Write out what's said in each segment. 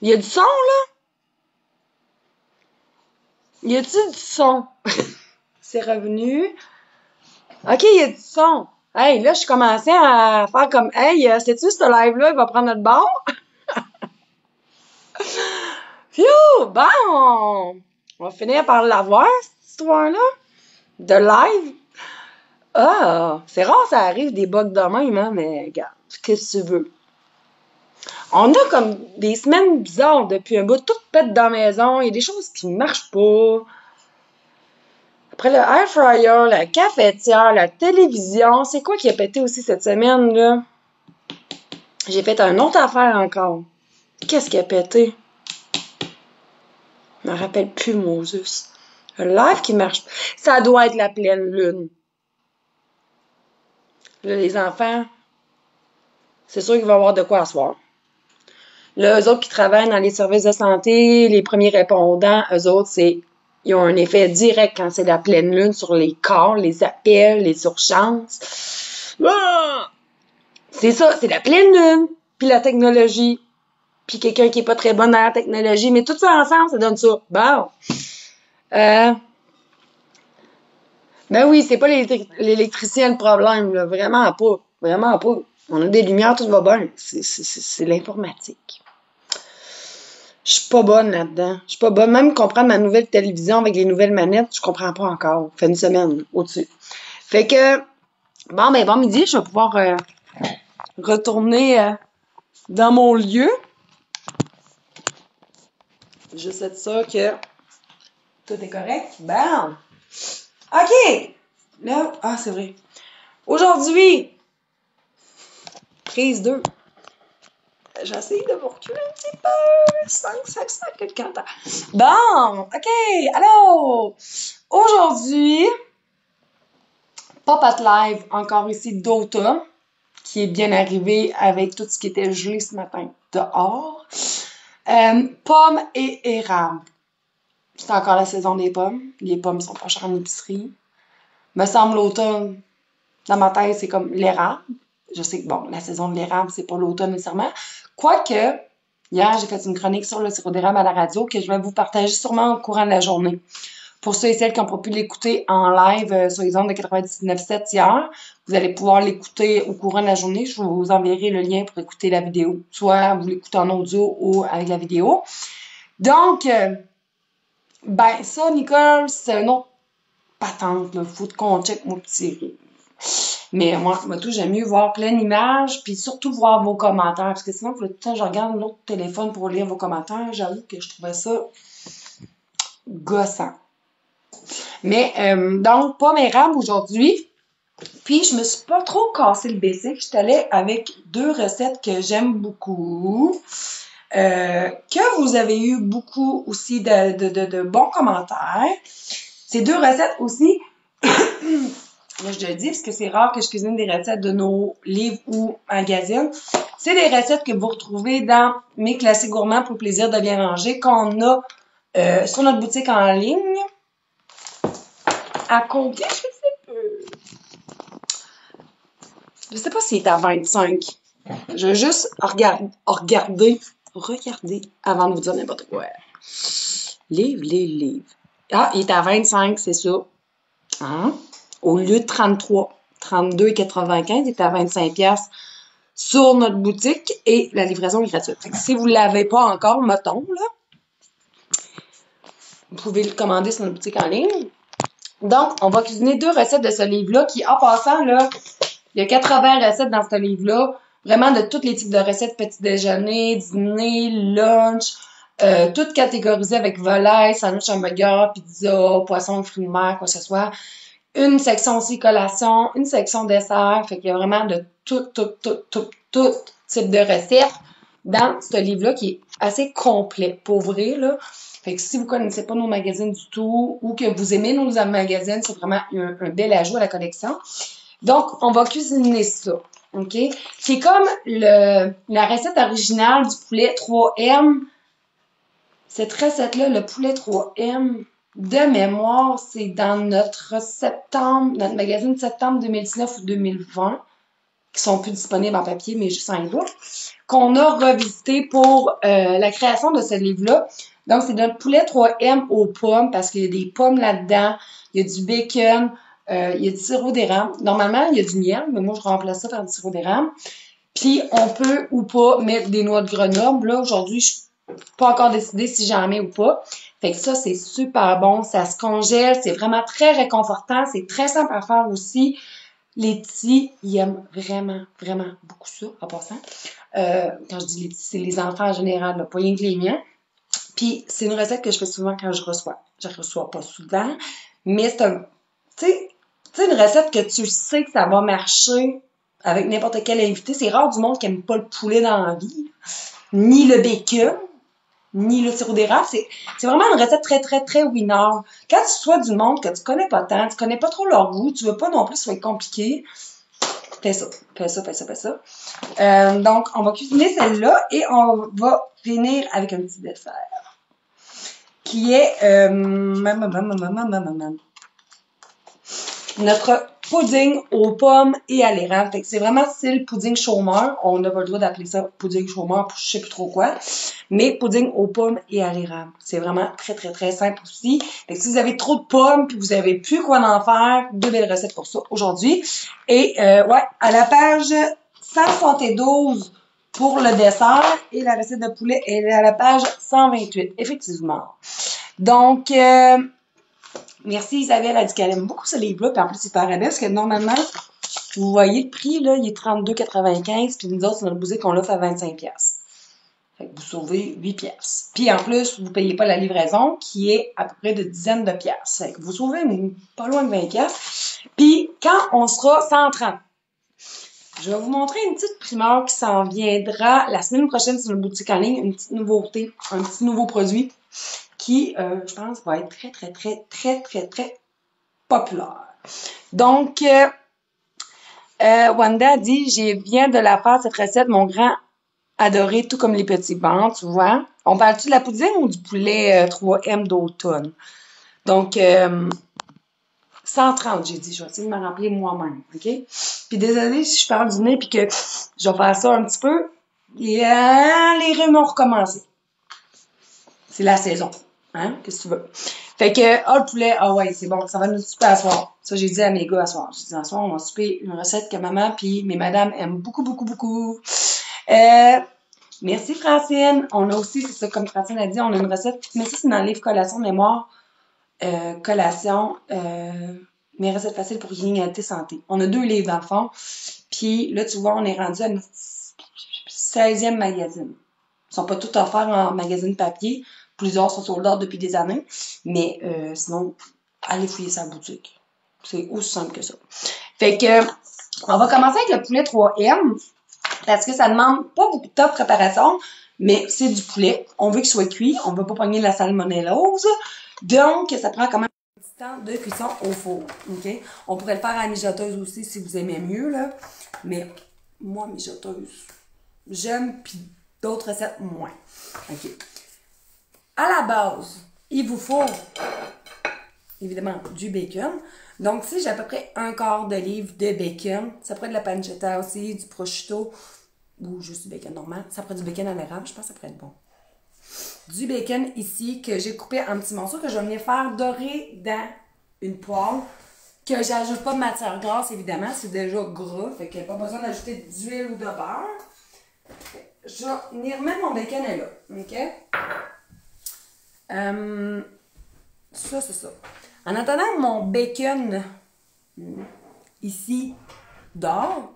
Il y a du son, là? Y a-tu du son? C'est revenu. OK, il y a du son. Hey, là, je commençais à faire comme, hey, sais-tu, ce live-là, il va prendre notre bord? Phew! Bon! On va finir par l'avoir, cette histoire-là. De live. Ah! C'est rare, ça arrive des bugs de même, hein, mais regarde, qu'est-ce que tu veux? On a comme des semaines bizarres depuis un bout, tout pète dans la maison, il y a des choses qui marchent pas. Après le air fryer, la cafetière, la télévision, c'est quoi qui a pété aussi cette semaine, là? J'ai fait une autre affaire encore. Qu'est-ce qui a pété? Je me rappelle plus, Moses. Un live qui marche. Ça doit être la pleine lune. Là, les enfants, c'est sûr qu'il va y avoir de quoi asseoir. Là, eux autres qui travaillent dans les services de santé, les premiers répondants, eux autres, ils ont un effet direct quand c'est la pleine lune sur les corps, les appels, les urgences. Ah! C'est ça, c'est la pleine lune, puis la technologie, puis quelqu'un qui est pas très bon dans la technologie, mais tout ça ensemble, ça donne ça. Bon. Ben oui, c'est pas l'électricien le problème, là. Vraiment pas. Vraiment pas. On a des lumières, tout va bien. C'est l'informatique. Je suis pas bonne là-dedans. Je suis pas bonne. Même comprendre ma nouvelle télévision avec les nouvelles manettes, je comprends pas encore. Ça fait une semaine au-dessus. Fait que, bon midi, je vais pouvoir retourner dans mon lieu. Juste être sûr que tout est correct. Bon. OK. Là, c'est vrai. Aujourd'hui, prise 2. J'essaie de vous reculer un petit peu. 5, quelqu'un temps. Bon, OK. Allô. Aujourd'hui, Pop-At Live, encore ici d'automne, qui est bien arrivé avec tout ce qui était gelé ce matin dehors. Pommes et érable. C'est encore la saison des pommes. Les pommes sont pas chères en épicerie. Me semble l'automne, dans ma tête, c'est comme l'érable. Je sais que, bon, la saison de l'érable, c'est pas l'automne nécessairement. Quoique, hier, j'ai fait une chronique sur le sirop d'érable à la radio que je vais vous partager sûrement au courant de la journée. Pour ceux et celles qui n'ont pas pu l'écouter en live sur les ondes de 99.7 hier, vous allez pouvoir l'écouter au courant de la journée. Je vous enverrai le lien pour écouter la vidéo. Soit vous l'écoutez en audio ou avec la vidéo. Donc, ça, Nicole, c'est une autre patente. Il faut qu'on check mon petit. Mais moi, j'aime mieux voir plein d'images, puis surtout voir vos commentaires. Parce que sinon, tout le temps, je regarde l'autre téléphone pour lire vos commentaires. J'avoue que je trouvais ça gossant. Mais, donc, pommes érables aujourd'hui. Puis, je me suis pas trop cassé le basic. Je suis allée avec 2 recettes que j'aime beaucoup. Que vous avez eu beaucoup aussi de bons commentaires. Ces 2 recettes aussi, là, je le dis parce que c'est rare que je cuisine des recettes de nos livres ou magazines. C'est des recettes que vous retrouvez dans mes classiques gourmands pour le plaisir de bien manger qu'on a sur notre boutique en ligne. À compter, je sais pas s'il est à 25. Je vais juste regarder avant de vous dire n'importe quoi. Livre. Ah, il est à 25, c'est ça. Hein? Au lieu de 33, 32,95, il est à 25$ sur notre boutique et la livraison est gratuite. Fait que si vous ne l'avez pas encore, mettons, là, vous pouvez le commander sur notre boutique en ligne. Donc, on va cuisiner 2 recettes de ce livre-là qui, en passant, là, il y a 80 recettes dans ce livre-là. Vraiment de tous les types de recettes, petit déjeuner, dîner, lunch, toutes catégorisées avec volaille, sandwich hamburger, pizza, poisson, fruits de mer, quoi que ce soit. Une section aussi collation, une section dessert. Fait qu'il y a vraiment de tout type de recettes dans ce livre-là qui est assez complet pour ouvrir, là. Fait que si vous connaissez pas nos magazines du tout ou que vous aimez nos magazines, c'est vraiment un bel ajout à la collection. Donc, on va cuisiner ça, OK? C'est comme la recette originale du poulet 3M. Cette recette-là, le poulet 3M, de mémoire, c'est dans notre magazine de septembre 2019 ou 2020. qui sont plus disponibles en papier, mais juste en e-book, qu'on a revisité pour la création de ce livre-là. Donc, c'est notre poulet 3M aux pommes, parce qu'il y a des pommes là-dedans, il y a du bacon, il y a du sirop d'érable. Normalement, il y a du miel, mais moi, je remplace ça par du sirop d'érable. Puis, on peut ou pas mettre des noix de Grenoble. Là, aujourd'hui, je suis pas encore décidée si j'en mets ou pas. Fait que ça, c'est super bon. Ça se congèle. C'est vraiment très réconfortant. C'est très simple à faire aussi. Les petits, ils aiment vraiment, vraiment beaucoup ça, en passant. Quand je dis les petits, c'est les enfants en général, là, pas rien que les miens. Puis, c'est une recette que je fais souvent quand je reçois. Je reçois pas souvent, mais c'est un, tu sais, une recette que tu sais que ça va marcher avec n'importe quel invité. C'est rare du monde qui aime pas le poulet dans la vie, ni le bacon, ni le sirop d'érable. C'est vraiment une recette très, très, très winner. Quand tu sois du monde que tu connais pas tant, tu connais pas trop leur goût, tu veux pas non plus que ce soit compliqué, fais ça, fais ça, fais ça, fais ça. Donc, on va cuisiner celle-là et on va finir avec un petit dessert qui est notre pudding aux pommes et à l'érable. Fait que c'est vraiment style pudding chômeur. On n'a pas le droit d'appeler ça pudding chômeur pour je sais plus trop quoi. Mais pudding aux pommes et à l'érable. C'est vraiment très, très, très simple aussi. Fait que si vous avez trop de pommes puis vous avez plus quoi en faire, deux belles recettes pour ça aujourd'hui. Et ouais, à la page 172 pour le dessert et la recette de poulet est à la page 128, effectivement. Donc, merci Isabelle, elle dit qu'elle aime beaucoup ce livre-là, puis en plus c'est par rabais, parce que normalement, vous voyez le prix, là, il est 32,95, puis nous autres, c'est notre boutique, on l'offre à 25$. Fait que vous sauvez 8$. Puis en plus, vous payez pas la livraison, qui est à peu près de dizaines de piastres. Fait que vous sauvez pas loin de 20$. Puis quand on sera 130, je vais vous montrer une petite primeur qui s'en viendra la semaine prochaine sur notre boutique en ligne, une petite nouveauté, un petit nouveau produit qui, je pense, va être très, très, très, très, très, très populaire. Donc, Wanda dit, je viens de la faire, cette recette, mon grand adoré, tout comme les petits bancs, tu vois. On parle-tu de la poutine ou du poulet 3M d'automne? Donc, 130, j'ai dit, je vais essayer de me remplir moi-même, OK? Puis désolée si je parle du nez puis que je vais faire ça un petit peu. Et les rhumes ont recommencé. C'est la saison. Hein? Qu'est-ce que tu veux? Fait que, le poulet, ouais, c'est bon, ça va nous souper à soir. Ça, j'ai dit à mes gars à soir. J'ai dit à soir, on va souper une recette que maman puis mes madames aiment beaucoup, beaucoup, beaucoup. Merci Francine. On a aussi, c'est ça, comme Francine a dit, on a une recette, mais ça, c'est dans le livre Collation de mémoire. Collation, mes recettes faciles pour l'inégalité santé. On a 2 livres dans le fond. Puis là, tu vois, on est rendu à notre 16e magazine. Ils sont pas tous offerts en magazine papier. Plusieurs sont sold out depuis des années. Mais sinon, allez fouiller sa boutique. C'est aussi simple que ça. Fait que, on va commencer avec le poulet 3M. Parce que ça demande pas beaucoup de temps de préparation. Mais c'est du poulet. On veut qu'il soit cuit. On veut pas pogner de la salmonellose. Donc, ça prend quand même un petit temps de cuisson au four. OK? On pourrait le faire à la mijoteuse aussi si vous aimez mieux, là. Mais moi, mijoteuse, j'aime, puis d'autres recettes, moins. OK. À la base, il vous faut, évidemment, du bacon. Donc, si j'ai à peu près un quart de livre de bacon, ça pourrait être de la pancetta aussi, du prosciutto, ou juste du bacon normal. Ça pourrait être du bacon à l'érable, je pense que ça pourrait être bon. Du bacon ici que j'ai coupé en petits morceaux que je vais venir faire dorer dans une poêle que j'ajoute pas de matière grasse évidemment, c'est déjà gras, fait qu'il n'y a pas besoin d'ajouter d'huile ou de beurre. Je vais venir remettre mon bacon là, ok? Ça c'est ça. En attendant que mon bacon ici dort,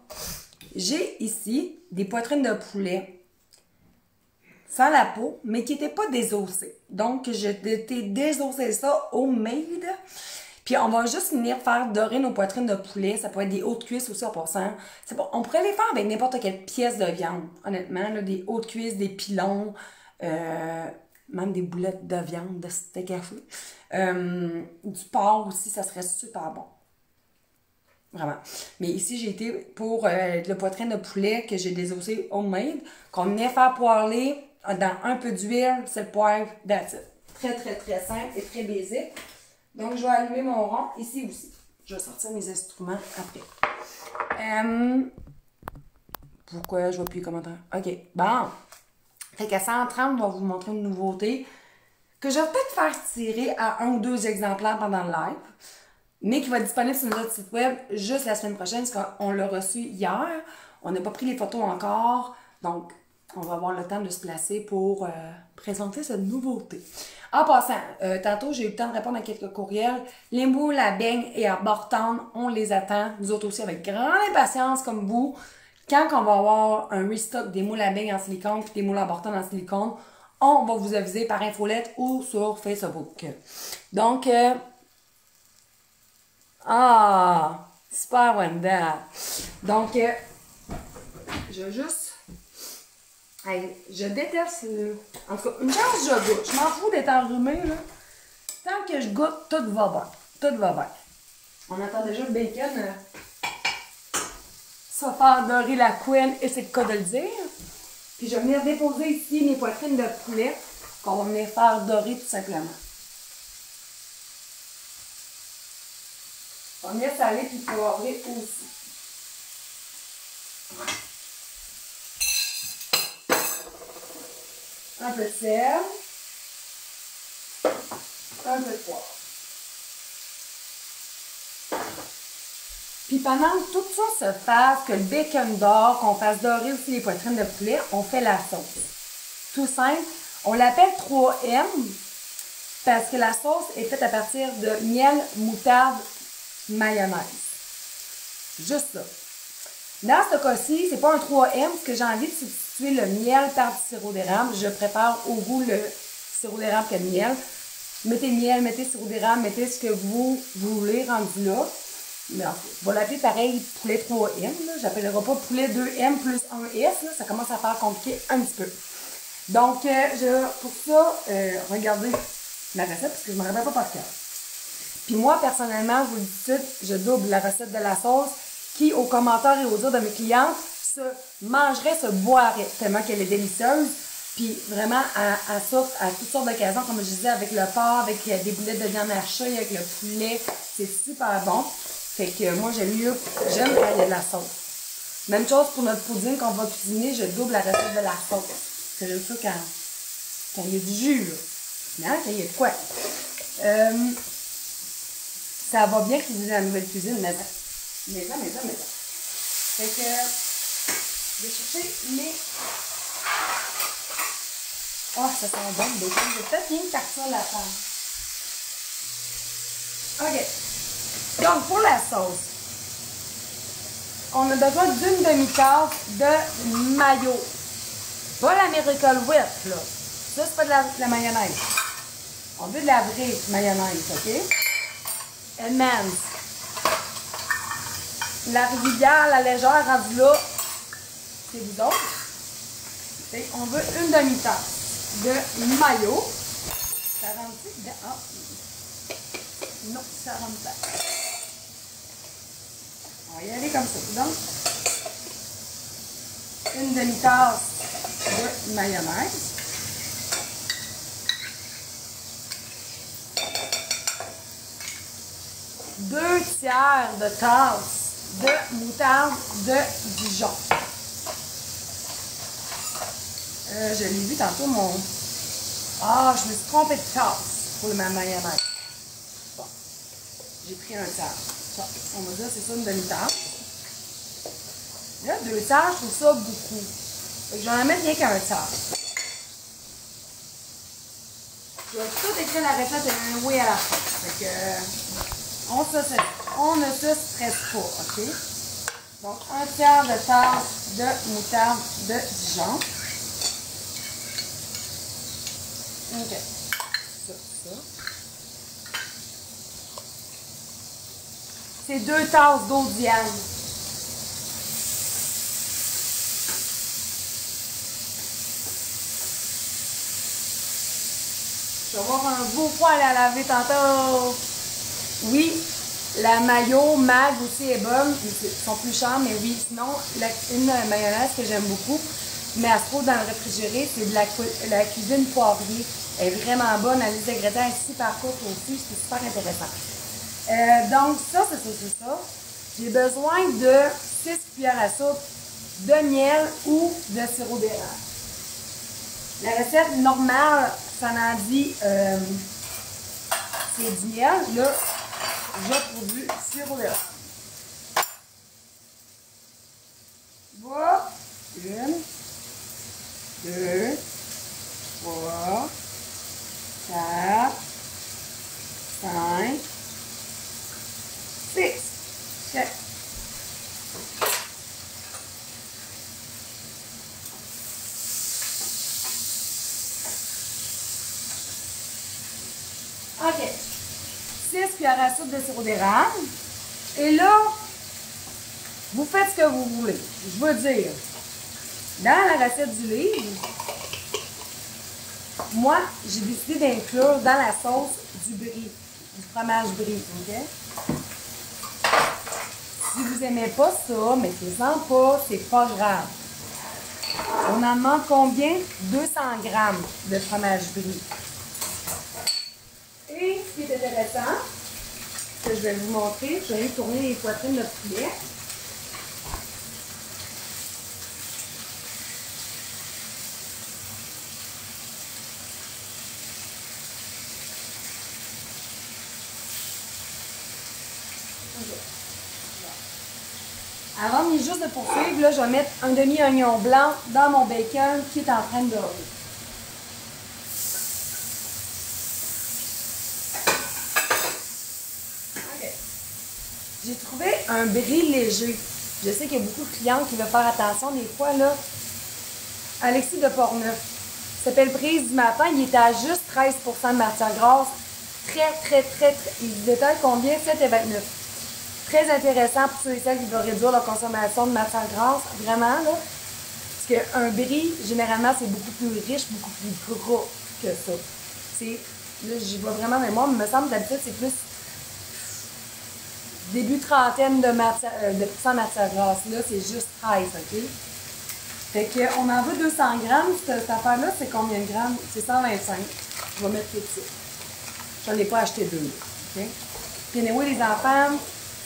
j'ai ici des poitrines de poulet sans la peau, mais qui n'étaient pas désossées. Donc, j'ai désossé ça homemade. Puis, on va juste venir faire dorer nos poitrines de poulet. Ça pourrait être des hautes cuisses aussi en passant. C'est bon. On pourrait les faire avec n'importe quelle pièce de viande, honnêtement. Là, des hautes cuisses, des pilons, même des boulettes de viande, de steak haché. Du porc aussi, ça serait super bon. Vraiment. Mais ici, j'ai été pour le poitrine de poulet que j'ai désossé homemade, qu'on venait faire poêler dans un peu d'huile, c'est le poivre, that's it. Très, très, très simple et très basique. Donc, je vais allumer mon rond ici aussi. Je vais sortir mes instruments après. Pourquoi je vois plus les commentaires? OK, bon. Fait qu'à 130, on va vous montrer une nouveauté que je vais peut-être faire tirer à 1 ou 2 exemplaires pendant le live, mais qui va être disponible sur notre site web juste la semaine prochaine, parce qu'on l'a reçu hier. On n'a pas pris les photos encore, donc on va avoir le temps de se placer pour présenter cette nouveauté. En passant, tantôt, j'ai eu le temps de répondre à quelques courriels. Les moules à beigne et à Bortone, on les attend, nous autres aussi, avec grande impatience comme vous. Quand on va avoir un restock des moules à beigne en silicone et des moules à Bortone en silicone, on va vous aviser par infolette ou sur Facebook. Donc, super Wanda. Donc, je vais juste... Hey, je déteste en tout cas, une chance je goûte. Je m'en fous d'être enrhumée, là. Tant que je goûte, tout va bien. Tout va bien. On attend déjà le bacon se faire dorer la couenne, et c'est le cas de le dire. Puis je vais venir déposer ici mes poitrines de poulet qu'on va venir faire dorer tout simplement. On va venir saler puis poivrer aussi. Un peu de sel. Un peu de poivre. Puis pendant que tout ça se fasse, que le bacon dore, qu'on fasse dorer aussi les poitrines de poulet, on fait la sauce. Tout simple. On l'appelle 3M parce que la sauce est faite à partir de miel, moutarde, mayonnaise. Juste ça. Dans ce cas-ci, c'est pas un 3M parce que j'ai envie de substituer le miel par du sirop d'érable. Je prépare au goût le sirop d'érable que le miel. Mettez miel, mettez sirop d'érable, mettez ce que vous voulez rendu là. Mais on va l'appeler pareil poulet 3M. J'appellerai pas poulet 2M plus 1S. Là. Ça commence à faire compliqué un petit peu. Donc, pour ça, regardez la recette parce que je ne me rappelle pas par cœur. Puis moi, personnellement, je vous le dis tout de suite, je double la recette de la sauce qui, aux commentaires et aux dires de mes clientes, se mangerait, se boirait tellement qu'elle est délicieuse. Puis vraiment, à toutes sortes d'occasions, comme je disais, avec le porc, avec des boulettes de viande hachée, avec le poulet, c'est super bon. Fait que moi, j'aime quand il y a de la sauce. Même chose pour notre pouding qu'on va cuisiner, je double la recette de la sauce. Parce que j'aime ça quand il y a du jus, là. Non, quand il y a de quoi. Ça va bien cuisiner la nouvelle cuisine, mais ça. Fait que, je vais chercher mes... Oh, ça sent bon, le bacon. Je vais peut-être bien partir la pâte. OK. Donc, pour la sauce, on a besoin d'une demi-tasse de mayo. Pas la Miracle Whip, là. Ça, c'est pas de la mayonnaise. On veut de la vraie mayonnaise, OK? Edmonds. La rivière, la légère, rendue là, c'est vous autres. Et on veut une demi-tasse de mayo. Ça rentre-tu dedans? Ah. Non, ça rentre pas. On va y aller comme ça. Donc, une demi-tasse de mayonnaise. Deux tiers de tasse de moutarde de Dijon. Je l'ai vu tantôt, je me suis trompée de tasse pour ma mayonnaise. Bon, j'ai pris un tiers. Ça, on va dire c'est ça une demi-tasse. Là, 2 tiers, je trouve ça beaucoup. Fait que je vais en mettre rien qu'un tiers. Je vais tout écrire la recette et un oui à la fin. Fait que, on ne se stresse pas, OK? Donc, un tiers de tasse de moutarde de Dijon. OK. Ça. C'est 2 tasses d'eau Diane. Je vais avoir un beau poil à laver tantôt. Oui, la mayo mag aussi est bonne. Ils sont plus chers, mais oui. Sinon, une mayonnaise que j'aime beaucoup, mais elle se trouve dans le réfrigéré, c'est de la cuisine poivrier. Elle est vraiment bonne. La liste d'ingrédients est super courte aussi. C'est super intéressant. Donc, ça, c'est ça. J'ai besoin de 6 cuillères à soupe de miel ou de sirop d'érable. La recette normale, ça en dit, c'est du miel. Là, je pour du sirop d'érable. Voilà. 1, 2, 3, 4, 5, 6. Check. OK. 6 cuillères à soupe de sirop d'érable. Et là, vous faites ce que vous voulez. Je veux dire, dans la recette du livre, moi, j'ai décidé d'inclure dans la sauce du brie, du fromage brie, OK? Si vous n'aimez pas ça, mettez-en pas, c'est pas grave. On en demande combien? 200 grammes de fromage brie. Et ce qui est intéressant, que je vais vous montrer, je vais tourner les poitrines de poulet. Avant juste de poursuivre, là, je vais mettre un demi-oignon blanc dans mon bacon qui est en train de dorer. Okay. J'ai trouvé un brie léger. Je sais qu'il y a beaucoup de clients qui veulent faire attention des fois, là. Alexis de Portneuf. Il s'appelle Brise du matin. Il est à juste 13% de matière grasse. Très. Il détaille combien? 7,29. Très intéressant pour ceux et celles qui veulent réduire leur consommation de matière grasse. Vraiment, là. Parce qu'un brie, généralement, c'est beaucoup plus riche, beaucoup plus gras que ça. Là, j'y vois vraiment, mais moi, il me semble que d'habitude, c'est plus début trentaine de pourcent de matière grasse. Là, c'est juste 13, OK? Fait qu'on en veut 200 grammes. Cette affaire-là, c'est combien de grammes? C'est 125. Je vais mettre tout de suite. J'en ai pas acheté deux. OK? Puis, anyway, les enfants,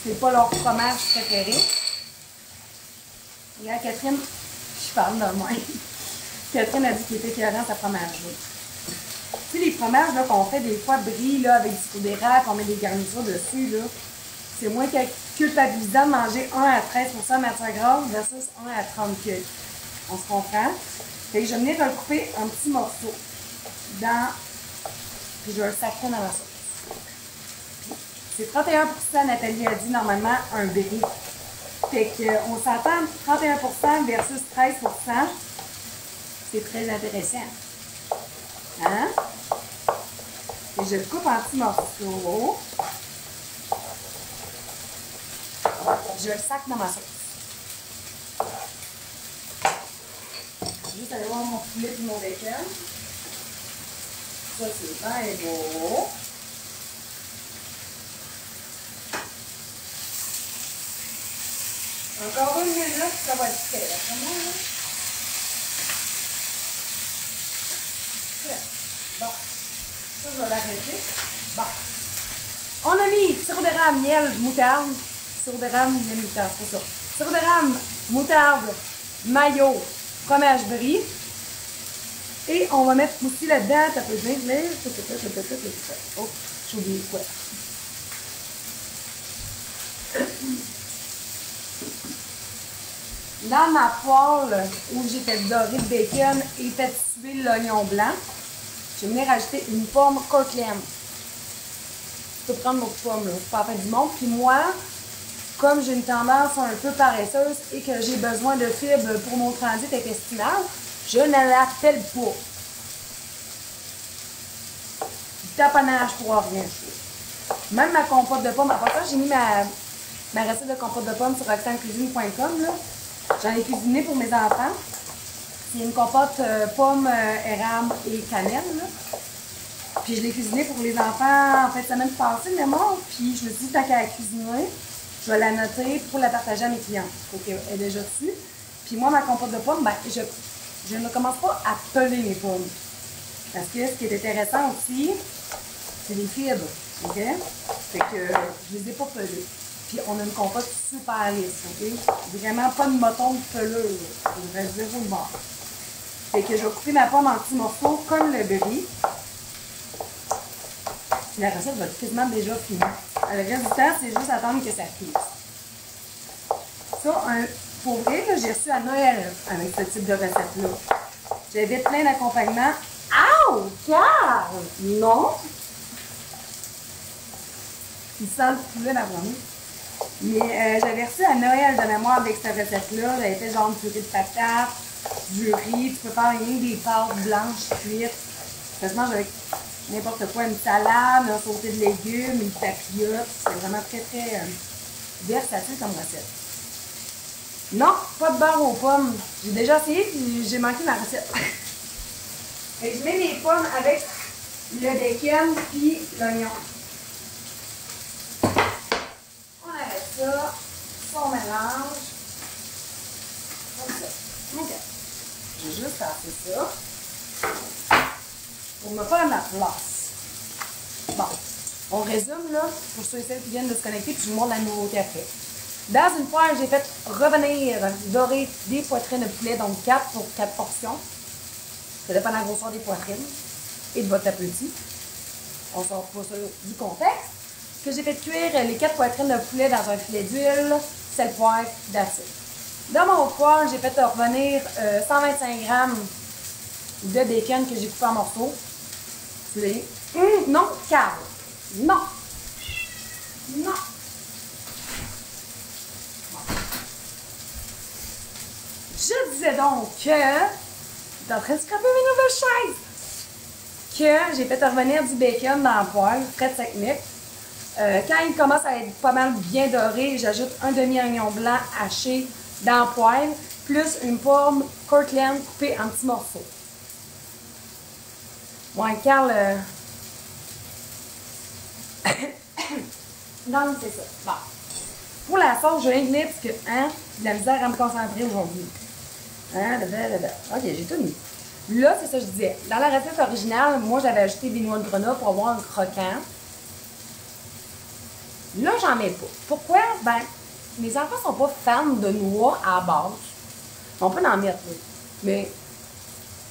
c'est pas leur fromage préféré. Regarde, Catherine, je parle de moi. Catherine a dit qu'il était écœurant sa fromage-là. Tu sais, les fromages là, qu'on fait des fois brie là, avec du sirop d'érable, on met des garnitures dessus, là. C'est moins culpabilisant de manger 1 à 13% de matière grasse versus 1 à 30 que. On se comprend. Fait que je vais venir le couper en petits morceaux. Puis je vais le sacrer dans la sauce. C'est 31%, Nathalie a dit normalement un brie. Fait qu'on s'entend 31% versus 13%. C'est très intéressant. Hein? Et je le coupe en petits morceaux. Je le sac dans ma sauce. Juste aller voir mon poulet et mon bacon. Ça, c'est bien beau. Encore une minute, ça va être prêt. Bon. Ça, je vais l'arrêter. Bon. On a mis sirop d'érable, miel, moutarde. Sirop d'érable, miel, moutarde, c'est ça. Sirop d'érable, moutarde, mayo, fromage brie. Et on va mettre aussi là-dedans, ça peut bien venir. Oh, j'ai oublié quoi. Dans ma poêle où j'ai fait dorer le bacon et fait suer l'oignon blanc, je vais venir rajouter une pomme Kirkland. Tu peux prendre notre pomme, là, c'est pas la fin du monde. Puis moi, comme j'ai une tendance un peu paresseuse et que j'ai besoin de fibres pour mon transit intestinal, je ne l'appelle pas. Du taponnage pour rien. Même ma compote de pommes, à part ça, j'ai mis ma recette de compote de pommes sur roxanecuisine.com. J'en ai cuisiné pour mes enfants. C'est une compote pommes, érable et cannelle. Là. Puis je l'ai cuisiné pour les enfants en fin de semaine passée, mais moi, puis je me suis dit, tant qu'à la cuisiner, je vais la noter pour la partager à mes clients. Donc, elle est déjà dessus. Puis moi, ma compote de pommes, ben, je ne commence pas à peler mes pommes. Parce que ce qui est intéressant aussi, c'est les fibres. OK? Fait que je les ai pas pelées. Puis on a une compote super lisse, OK? Vraiment pas de moton de pelure. Il reste zéro de bord. Fait que je vais couper ma pomme en petits morceaux comme le brie. La recette va être quasiment déjà finie. Le reste du temps, c'est juste attendre que ça cuise. Ça, pour vrai, j'ai reçu à Noël avec ce type de recette-là. J'avais plein d'accompagnements. Aouh! Car! Non! Il sent le poulet dans le. Mais j'avais reçu à Noël de mémoire avec cette recette-là. J'avais fait genre une purée de patates, du riz. Tu peux faire rien que des pâtes blanches cuites. Ça se mange avec n'importe quoi, une salade, un sauté de légumes, une papillote. C'est vraiment très, très versatile comme recette. Non, pas de beurre aux pommes. J'ai déjà essayé et j'ai manqué ma recette. Et je mets mes pommes avec le bacon puis l'oignon. On arrête ça. Ça, on mélange. Comme ça. OK. Je vais juste passer ça. Pour me faire de la place. Bon. On résume, là, pour ceux et celles qui viennent de se connecter, puis je vous montre la nouveauté après. Dans une poêle, j'ai fait revenir dorer des poitrines de poulet, donc 4 pour 4 portions. Ça dépend de la grosseur des poitrines et de votre appétit. On sort pas ça du contexte. Que j'ai fait cuire les 4 poitrines de poulet dans un filet d'huile, sel, poivre, d'acide. Dans mon poêle, j'ai fait revenir 125 g de bacon que j'ai coupé en morceaux. Non, Carl. Non. Non. Je disais donc que, j'étais en train de scraper mes nouvelles chaises, que j'ai fait revenir du bacon dans la poêle, près de 5 minutes. Quand il commence à être pas mal bien doré, j'ajoute un demi-oignon blanc haché dans la poêle, plus une pomme Cortland coupée en petits morceaux. Ouais, Carl... Donc, c'est ça. Bon. Pour la sauce, je viens de parce que, j'ai de la misère à me concentrer aujourd'hui. Ok, j'ai tout mis. Là, c'est ça que je disais. Dans la recette originale, moi, j'avais ajouté des noix de grenat pour avoir un croquant. Là, j'en mets pas. Pourquoi? Ben, mes enfants sont pas fans de noix à la base. On peut en mettre, oui. Mais,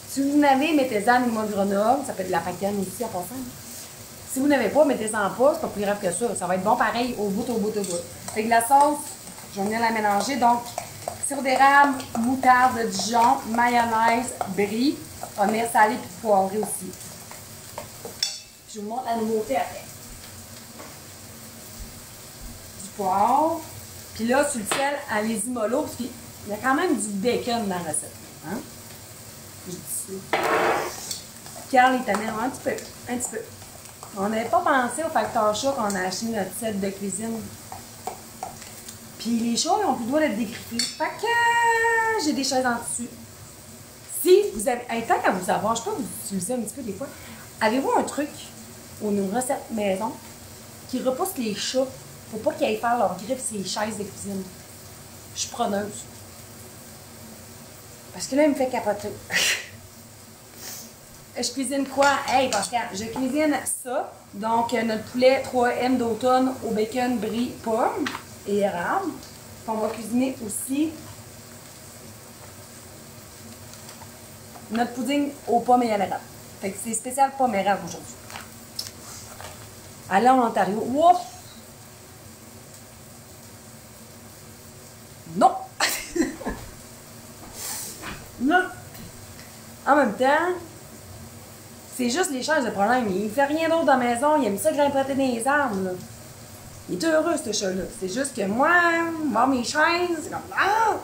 si vous n'avez, mettez-en des noix de grenat. Ça peut être de la pacane aussi, en passant. Si vous n'avez pas, mettez-en pas. C'est pas plus grave que ça. Ça va être bon pareil au bout, au bout, au bout. Fait que la sauce, je vais venir la mélanger. Donc, sirop d'érable, moutarde de Dijon, mayonnaise, brie, on va venir salé puis poivré aussi. Je vous montre la nouveauté après. Du poivre. Puis là, sur le sel, allez-y mollo, parce qu'il y a quand même du bacon dans la recette. Hein? Je dis ça. Carl est tanné un petit peu. Un petit peu. On n'avait pas pensé au facteur chat quand on a acheté notre set de cuisine. Puis les chats, ils ont plus le droit d'être dégriffés. Fait que j'ai des chaises en dessus. Si vous avez... tant qu'à vous avoir, je peux vous utiliser un petit peu des fois. Avez-vous un truc ou une recette maison qui repousse les chats pour pas qu'ils aillent faire leurs griffes sur les chaises de cuisine? Je suis preneuse. Parce que là, il me fait capoter. Je cuisine quoi? Hey, Pascal, je cuisine ça. Donc, notre poulet 3M d'automne au bacon, brie, pomme et érable. On va cuisiner aussi notre pudding aux pommes et à l'érable. Fait que c'est spécial pomme et érable aujourd'hui. Allez en Ontario. Ouf! Non! Non! En même temps, c'est juste les chaises le problème. Il ne fait rien d'autre dans la maison. Il aime ça grimper dans les arbres. Là. Il est heureux, ce chat-là. C'est juste que moi, voir mes chaises, c'est comme... Ah!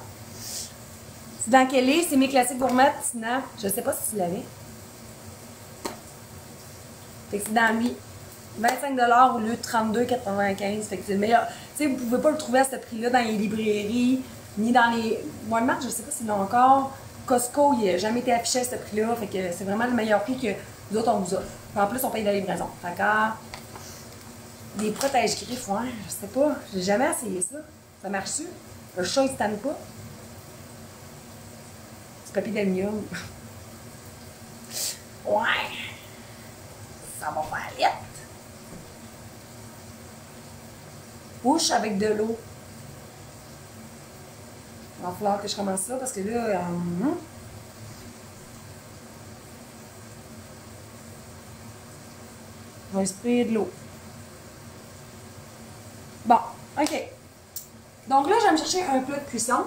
C'est dans quel livre? C'est mes classiques gourmets, Tina. Je sais pas si tu l'avais. Fait que c'est dans lui. 25 $ au lieu de 32,95 $. Fait que c'est le meilleur. Tu sais, vous pouvez pas le trouver à ce prix-là dans les librairies, ni dans les... Walmart, je sais pas s'ils l'ont encore. Costco, il n'a jamais été affiché à ce prix-là. Fait que c'est vraiment le meilleur prix que nous autres, on vous offre. En plus, on paye de la livraison. D'accord? Des protège-griffes, ouais, je sais pas. J'ai jamais essayé ça. Ça marche-tu? Le chat, il se tanne pas? C'est papier d'aluminium. Ouais. Ça va faire vite. bouche avec de l'eau. Il va falloir que je commence ça parce que là... je vais sprayer de l'eau. Bon, OK. Donc là, je vais me chercher un plat de cuisson.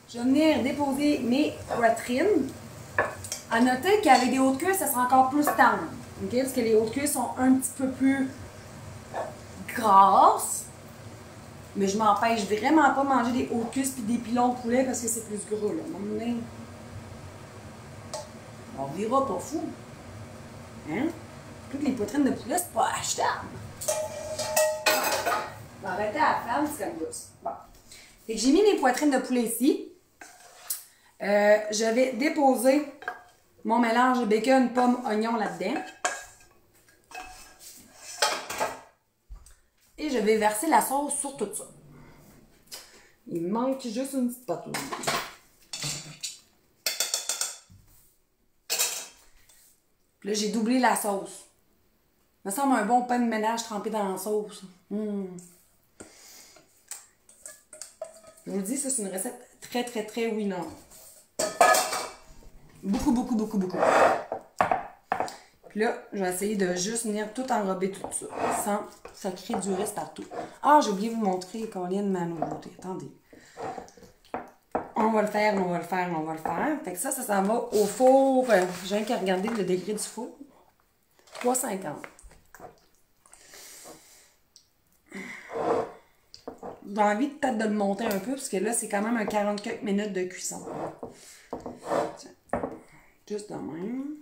Je vais venir déposer mes poitrines. À noter qu'avec des hautes cuisses, ça sera encore plus tendre. OK? Parce que les hautes cuisses sont un petit peu plus grasses. Mais je m'empêche vraiment pas de manger des hautes cuisses et des pilons de poulet parce que c'est plus gros. Là. On verra pas fou. Hein? Toutes les poitrines de poulet, c'est pas achetable. On va arrêter à la femme, c'est comme ça. Bon. Fait que j'ai mis mes poitrines de poulet ici. Je vais déposer mon mélange de bacon, pomme, oignon là-dedans. Et je vais verser la sauce sur tout ça. Il me manque juste une petite pote. Puis là, j'ai doublé la sauce. Ça me semble un bon pain de ménage trempé dans la sauce. Je vous le dis, ça, c'est une recette très, très, très winner. Beaucoup, beaucoup, beaucoup, beaucoup. Puis là, je vais essayer de juste venir tout enrober tout ça, sans ça crée du reste partout. Ah, j'ai oublié de vous montrer combien de ma nouveauté. Attendez. On va le faire, on va le faire, on va le faire. Fait que ça s'en va au four. J'ai qu'à regarder le degré du four. 350. J'ai envie peut-être de le monter un peu, parce que là, c'est quand même un 40 quelques minutes de cuisson. Tiens. Juste de même.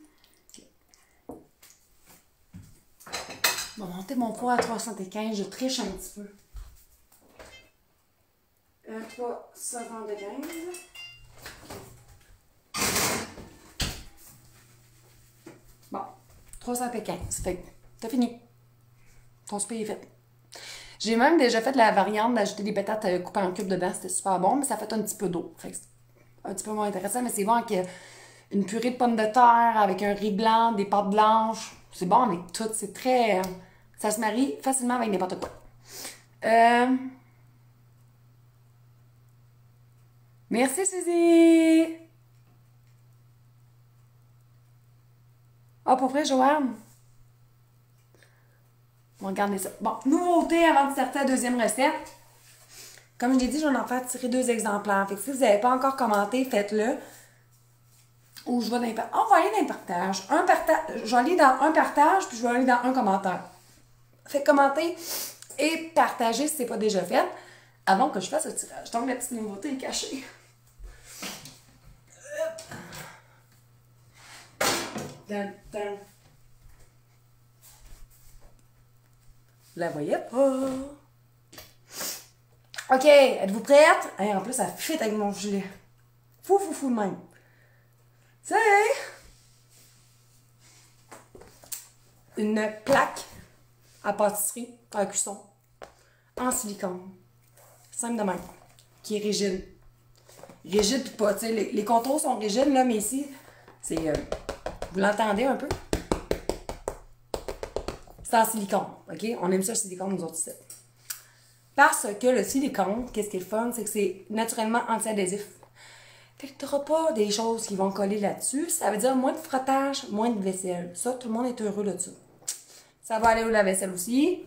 Je vais monter mon four à 375. Je triche un petit peu. 375. Bon, 375. Fait que t'as fini. Ton souper est fait. J'ai même déjà fait la variante d'ajouter des patates coupées en cubes dedans. C'était super bon, mais ça fait un petit peu d'eau. Fait que c'est un petit peu moins intéressant, mais c'est bon avec une purée de pommes de terre, avec un riz blanc, des pâtes blanches. C'est bon avec tout. C'est très... ça se marie facilement avec n'importe quoi. Merci, Suzy! Ah, pour vrai, Joanne? On va regarder ça. Bon, nouveauté avant de starter la deuxième recette. Comme je l'ai dit, je vais en faire tirer 2 exemplaires. Fait que si vous n'avez pas encore commenté, faites-le. Ou je vais dans les partages. On va aller dans les partages. Je vais aller dans un partage, puis je vais aller dans un commentaire. Fait que commentez et partagez si ce n'est pas déjà fait avant que je fasse le tirage. Donc, la petite nouveauté est cachée. Vous la voyez pas? OK, êtes-vous prête? Hey, en plus, ça fit avec mon gilet. Fou de même. C'est une plaque à pâtisserie, à cuisson, en silicone. Simple de même. Qui est rigide. Rigide pis pas, tu sais, les contours sont rigides, là, mais ici, c'est... vous l'entendez un peu? C'est en silicone, OK? On aime ça le silicone, nous autres, ici. Parce que le silicone, qu'est-ce qui est le fun, c'est que c'est naturellement anti-adhésif. Fait que tu n'auras pas des choses qui vont coller là-dessus. Ça veut dire moins de frottage, moins de vaisselle. Ça, tout le monde est heureux de ça. Ça va aller au lave-vaisselle aussi.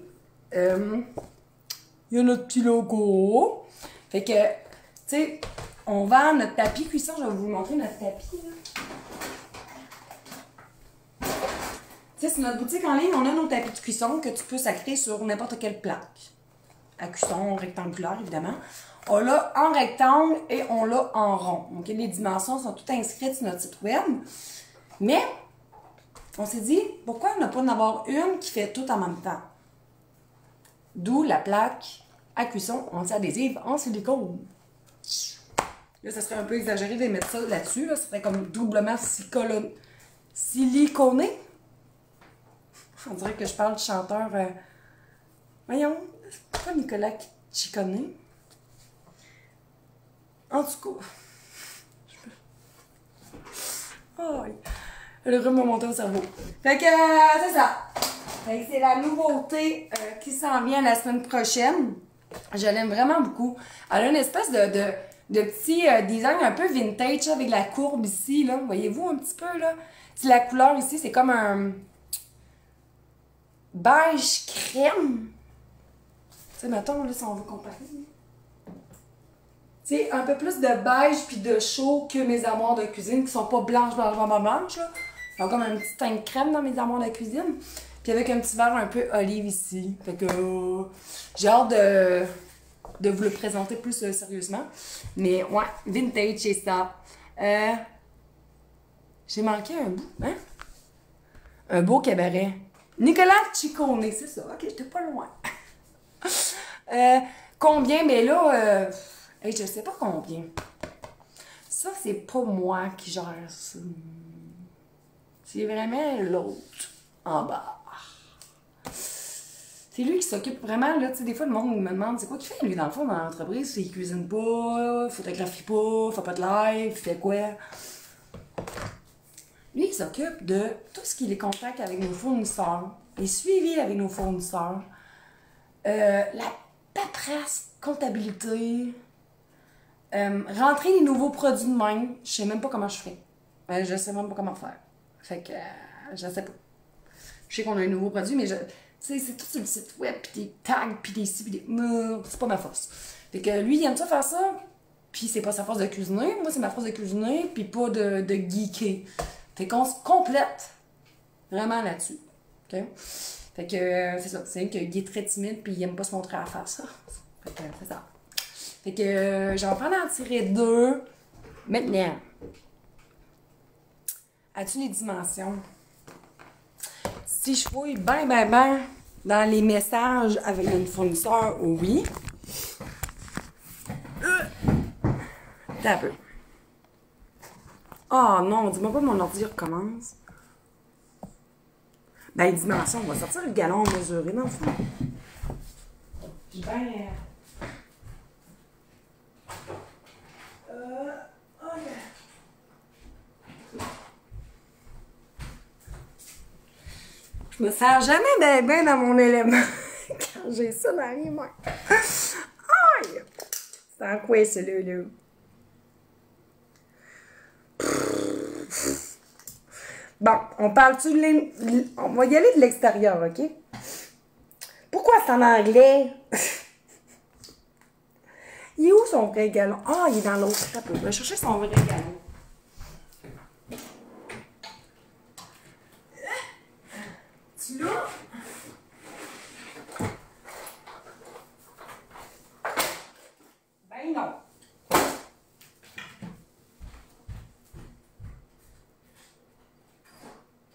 Il y a notre petit logo. Fait que, tu sais, on vend notre tapis cuisson. Je vais vous montrer notre tapis, là. Tu sais, sur notre boutique en ligne, on a nos tapis de cuisson que tu peux sacrer sur n'importe quelle plaque. À cuisson rectangulaire, évidemment. On l'a en rectangle et on l'a en rond. Donc, les dimensions sont toutes inscrites sur notre site web. Mais, on s'est dit, pourquoi ne pas en avoir une qui fait tout en même temps? D'où la plaque à cuisson anti-adhésive en silicone. Là, ça serait un peu exagéré de mettre ça là-dessus. Là. Ça serait comme doublement siliconé. On dirait que je parle du chanteur... Voyons, c'est pas Nicolas Ciccone. En tout cas, Oh, le rhume m'a monté au cerveau. Fait que, c'est ça. Fait que c'est la nouveauté qui s'en vient la semaine prochaine. Je l'aime vraiment beaucoup. Elle a une espèce de petit design un peu vintage avec la courbe ici, là. Voyez-vous un petit peu, là? C'est la couleur ici, c'est comme un beige crème. Tu sais, mettons, là, si on veut comparer. Tu sais, un peu plus de beige puis de chaud que mes armoires de cuisine qui sont pas blanches, là. Ils ont comme un petit teint de crème dans mes armoires de cuisine. Puis avec un petit verre un peu olive ici. Fait que j'ai hâte de vous le présenter plus sérieusement. Mais ouais, vintage, c'est ça. J'ai manqué un bout, hein? Un beau cabaret. Nicolas Ciccone, c'est ça. Ok, j'étais pas loin. Combien? Mais là, hey, je sais pas combien. Ça, c'est pas moi qui gère ça. C'est vraiment l'autre en bas. C'est lui qui s'occupe vraiment, là, tu sais, des fois, le monde me demande, c'est quoi qu'il fait, lui, dans le fond, dans l'entreprise? Il cuisine pas, photographie pas, fait pas de live, il fait quoi? Lui, il s'occupe de tout ce qui est les contacts avec nos fournisseurs, les suivis avec nos fournisseurs, la paperasse, comptabilité, rentrer les nouveaux produits de même, je sais même pas comment je fais. Je sais même pas comment faire. Fait que, je sais pas. Je sais qu'on a un nouveau produit, mais tu sais, c'est tout sur le site web, pis des tags, pis des ci, pis des... c'est pas ma force. Fait que lui, il aime ça faire ça, pis c'est pas sa force de cuisiner. Moi, c'est ma force de cuisiner, pis pas de geeker. Fait qu'on se complète vraiment là-dessus. OK? Fait que, c'est ça. C'est qu'il est très timide, pis il aime pas se montrer à faire ça. Fait que, c'est ça. Fait que, j'en prends d'en tirer 2. Maintenant. As-tu les dimensions? Si je fouille ben dans les messages avec le fournisseur, oui. T'as un peu. Oh non, dis-moi pas que mon ordi recommence. Ben, les dimensions, on va sortir le galon mesuré dans le fond. J'ai bien... OK. Je me sers jamais ben dans mon élément quand j'ai ça dans les mains. Aïe! C'est en quoi, celui-là? Bon, on parle-tu de on va y aller de l'extérieur, OK? Pourquoi c'est en anglais? Il est où son vrai galon? Ah, il est dans l'autre tableau. Je vais chercher son vrai galon. Tu l'as? Ben non.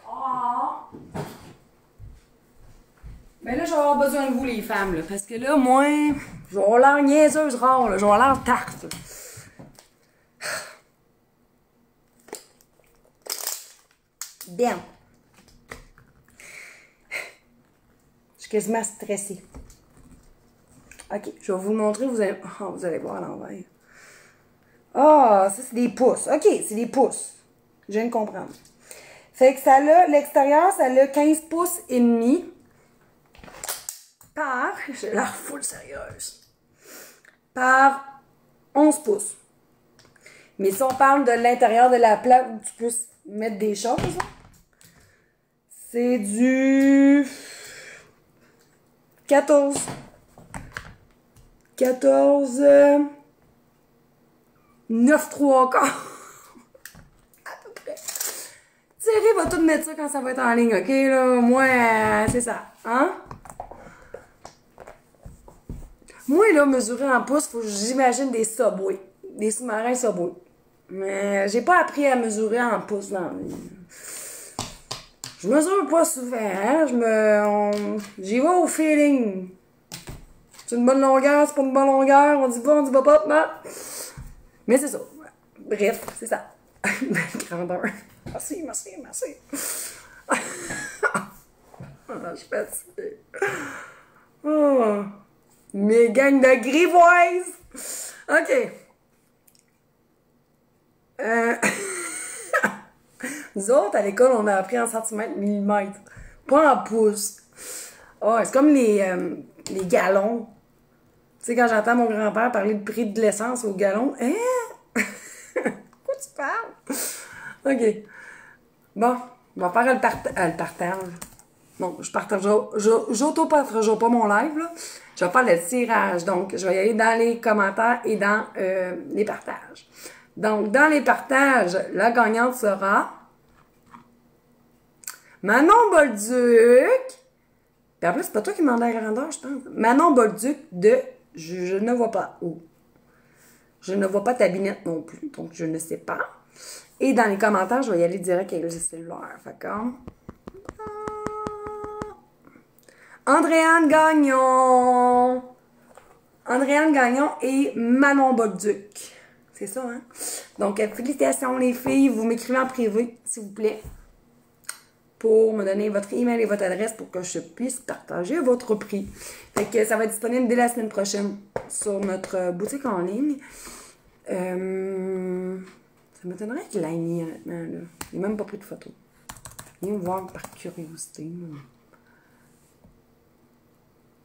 Ah! Ben là, je vais avoir besoin de vous, les femmes, là, parce que là, moi, je vais avoir l'air niaiseuse rare, là, je vais avoir l'air tarte. Bien. Je suis quasiment stressée. OK, je vais vous le montrer, vous allez voir à l'envers. Ah, ça, c'est des pouces. OK, c'est des pouces. Je viens de comprendre. Fait que ça a, l'extérieur, ça a 15 pouces et demi par, j'ai l'air full sérieuse, par 11 pouces. Mais si on parle de l'intérieur de la plaque où tu peux mettre des choses, c'est du 14, 9 3 quarts. À peu près. Thierry va tout mettre ça quand ça va être en ligne, OK? Là, moi, c'est ça. Hein? Moi, là, mesurer en pouces, faut que j'imagine des Subway. Des sous-marins Subway. Mais j'ai pas appris à mesurer en pouces dans la vie. Je mesure pas souvent, hein? J'y vais au feeling. C'est une bonne longueur, c'est pas une bonne longueur, on dit pas, non. Mais c'est ça. Bref, c'est ça. Grandeur. Merci. Je suis fatiguée. Oh. Mes gangs de grivoises. OK. Nous autres, à l'école, on a appris en centimètres, millimètres. Pas en pouces. Oh, c'est comme les gallons. Tu sais, quand j'entends mon grand-père parler de prix de l'essence au gallon, hein? Quoi tu parles? OK. Bon, on va faire le partage. Bon, j'auto-partagerai pas mon live, là. Je vais faire le tirage. Donc, je vais y aller dans les commentaires et dans les partages. Donc, dans les partages, la gagnante sera Manon Bolduc. Puis en plus, c'est pas toi qui m'en as la grandeur, je pense. Manon Bolduc de je ne vois pas où. Je ne vois pas ta binette non plus, donc je ne sais pas. Et dans les commentaires, je vais y aller direct avec le cellulaire. Fait que... Andréane Gagnon. Andréane Gagnon et Manon Bolduc. C'est ça, hein? Donc, félicitations les filles. Vous m'écrivez en privé, s'il vous plaît, pour me donner votre email et votre adresse pour que je puisse partager votre prix. Fait que ça va être disponible dès la semaine prochaine sur notre boutique en ligne. Ça m'étonnerait qu'il l'ait mis, honnêtement, là. Il n'a même pas pris de photo. Il vient me voir par curiosité.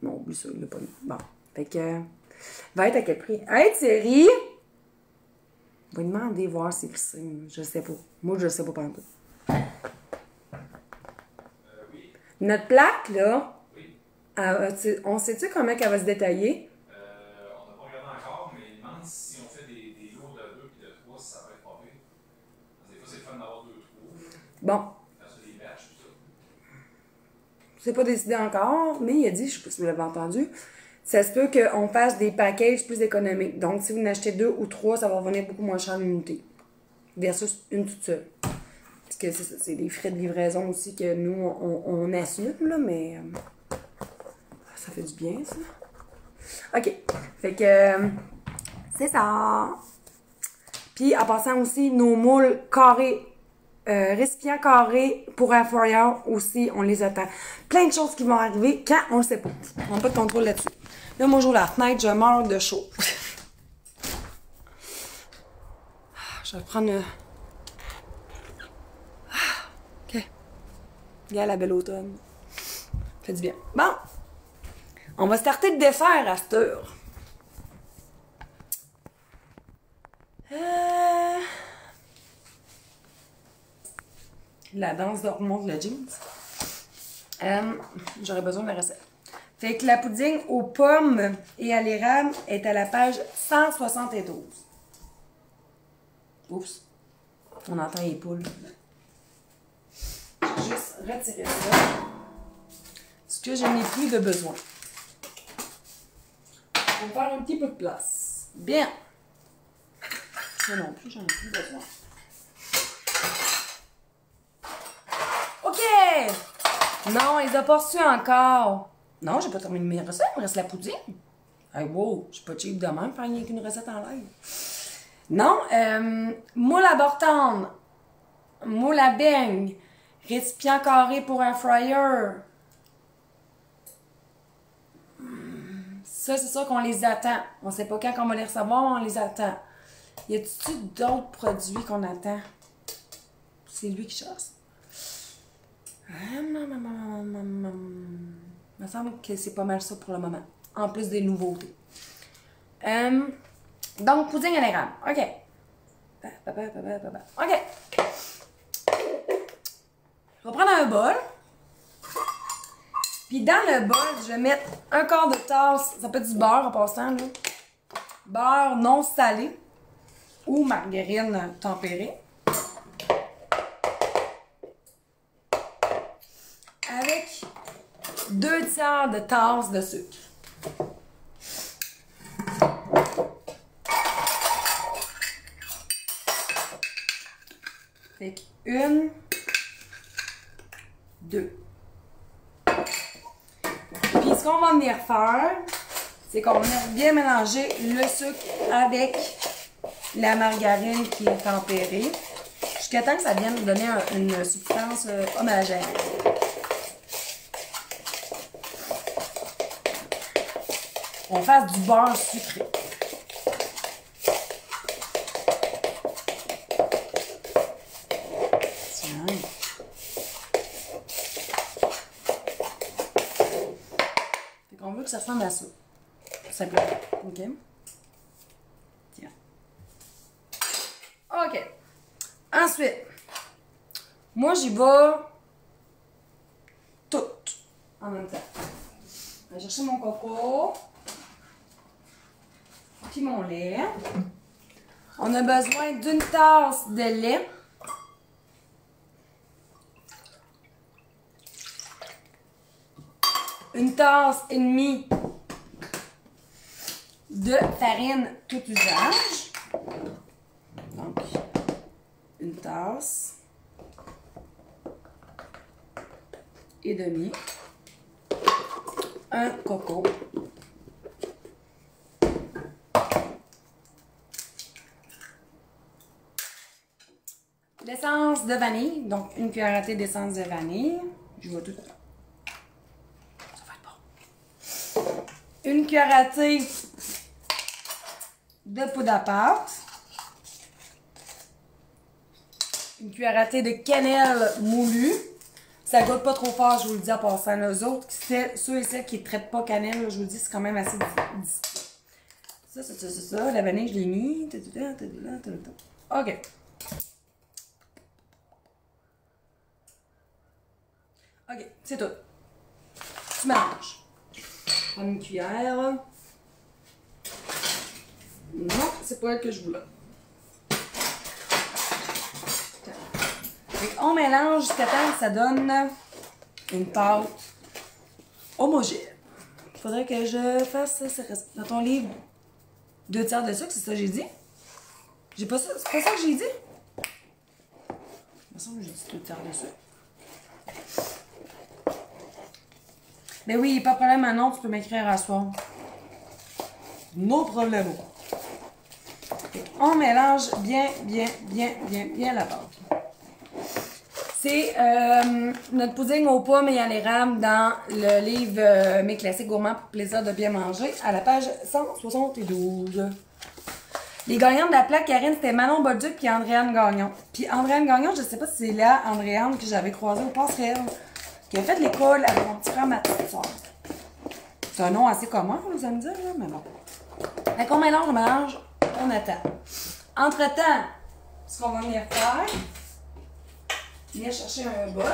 Non, oublie ça, il l'a pas mis. Bon. Fait que, va être à quel prix? Hey, Thierry! On va lui demander, voir s'il sait. Je sais pas. Moi, je sais pas pendant tout. Oui. Notre plaque, là, Oui. on sait-tu comment elle va se détailler? On n'a pas regardé encore, mais il demande si on fait des lourds de 2 et de 3, si ça va être pas pire. Parce que des fois, c'est le fun d'avoir 2 trous. Bon. Faire ça des batchs, tout ça. C'est pas décidé encore, mais il a dit, je sais pas si vous l'avez entendu, ça se peut qu'on fasse des packages plus économiques. Donc, si vous en achetez 2 ou 3, ça va revenir beaucoup moins cher l'unité. Versus une toute seule. Parce que c'est des frais de livraison aussi que nous, on assume, là, mais ça fait du bien, ça. OK. Fait que c'est ça. Puis, en passant aussi, nos moules carrés, récipients carrés pour un foyer aussi, on les attend. Plein de choses qui vont arriver quand on le sait pas. On n'a pas de contrôle là-dessus. Là, moi, j'ouvre la fenêtre, je meurs de chaud. Je vais prendre le... OK. Regarde la belle automne. Fait du bien. Bon. On va starter le dessert à cette heure. La danse d'hormones de la jeans. J'aurais besoin de la recette. Fait que la pudding aux pommes et à l'érable est à la page 172. Oups. On entend les poules. Juste retirer ça. Parce que je n'ai plus de besoin. On va faire un petit peu de place. Bien. Ça non plus, j'en ai plus besoin. OK! Non, il les a pas reçus encore. Non, j'ai pas terminé mes recettes, il me reste la poudine. Hey, wow, je suis pas cheap de même, faire rien qu'une recette en live. Non, moule à Bortone, moule à beigne, récipient carré pour un fryer. Ça, c'est sûr qu'on les attend. On sait pas quand on va les recevoir, mais on les attend. Y a-t-il d'autres produits qu'on attend? C'est lui qui cherche. Il me semble que c'est pas mal ça pour le moment. En plus des nouveautés. Donc, pudding à l'érable. OK. OK. Je vais prendre un bol. Puis dans le bol, je vais mettre un quart de tasse. Ça peut être du beurre en passant, là. Beurre non salé. Ou margarine tempérée. Avec 2 tiers de tasse de sucre. Fait que 1, 2. Puis ce qu'on va venir faire, c'est qu'on va venir bien mélanger le sucre avec la margarine qui est tempérée. Jusqu'à temps que ça vienne donner une substance homogène. On fasse du beurre sucré. Tiens. ressemble à ça. Tout simplement. OK? Tiens. OK. Ensuite, moi, j'y vais tout en même temps. Je vais chercher mon coco. Puis mon lait. On a besoin d'une tasse de lait. Une tasse et demie de farine tout usage. Donc, une tasse et demie. Un coco. L'essence de vanille, donc une cuillère à thé d'essence de vanille. Je vois tout. Ça va être bon. Une cuillère à thé de poudre à pâte. Une cuillère à thé de cannelle moulue. Ça goûte pas trop fort, je vous le dis en passant. Les autres, ceux et celles qui ne traitent pas cannelle, là, je vous le dis, c'est quand même assez discret. Ça. La vanille, je l'ai mis. OK. OK, c'est tout. Tu mélanges. Prends une cuillère. Non, c'est pas elle que je voulais. On mélange jusqu'à temps que ça donne une pâte homogène. Il faudrait que je fasse ça. Dans ton livre, 2 tiers de sucre, c'est ça que j'ai dit? J'ai pas ça. C'est pas ça que j'ai dit? Il me semble que j'ai dit 2 tiers de sucre. Mais oui, pas de problème, Manon, tu peux m'écrire à soir. No problème. On mélange bien la pâte. C'est notre pudding aux pommes et à l'érable dans le livre Mes classiques gourmands pour plaisir de bien manger à la page 172. Les gagnantes de la plaque, Karine, c'était Manon Bolduc et Andréane Gagnon. Puis Andréane Gagnon, je sais pas si c'est là Andréane que j'avais croisée au passerelle, qui a fait l'école avec mon petit frère, ma petite soeur. C'est un nom assez commun, vous allez me dire, là, mais bon. Fait qu'on mélange, on attend. Entre-temps, ce qu'on va venir faire, venir chercher un bol,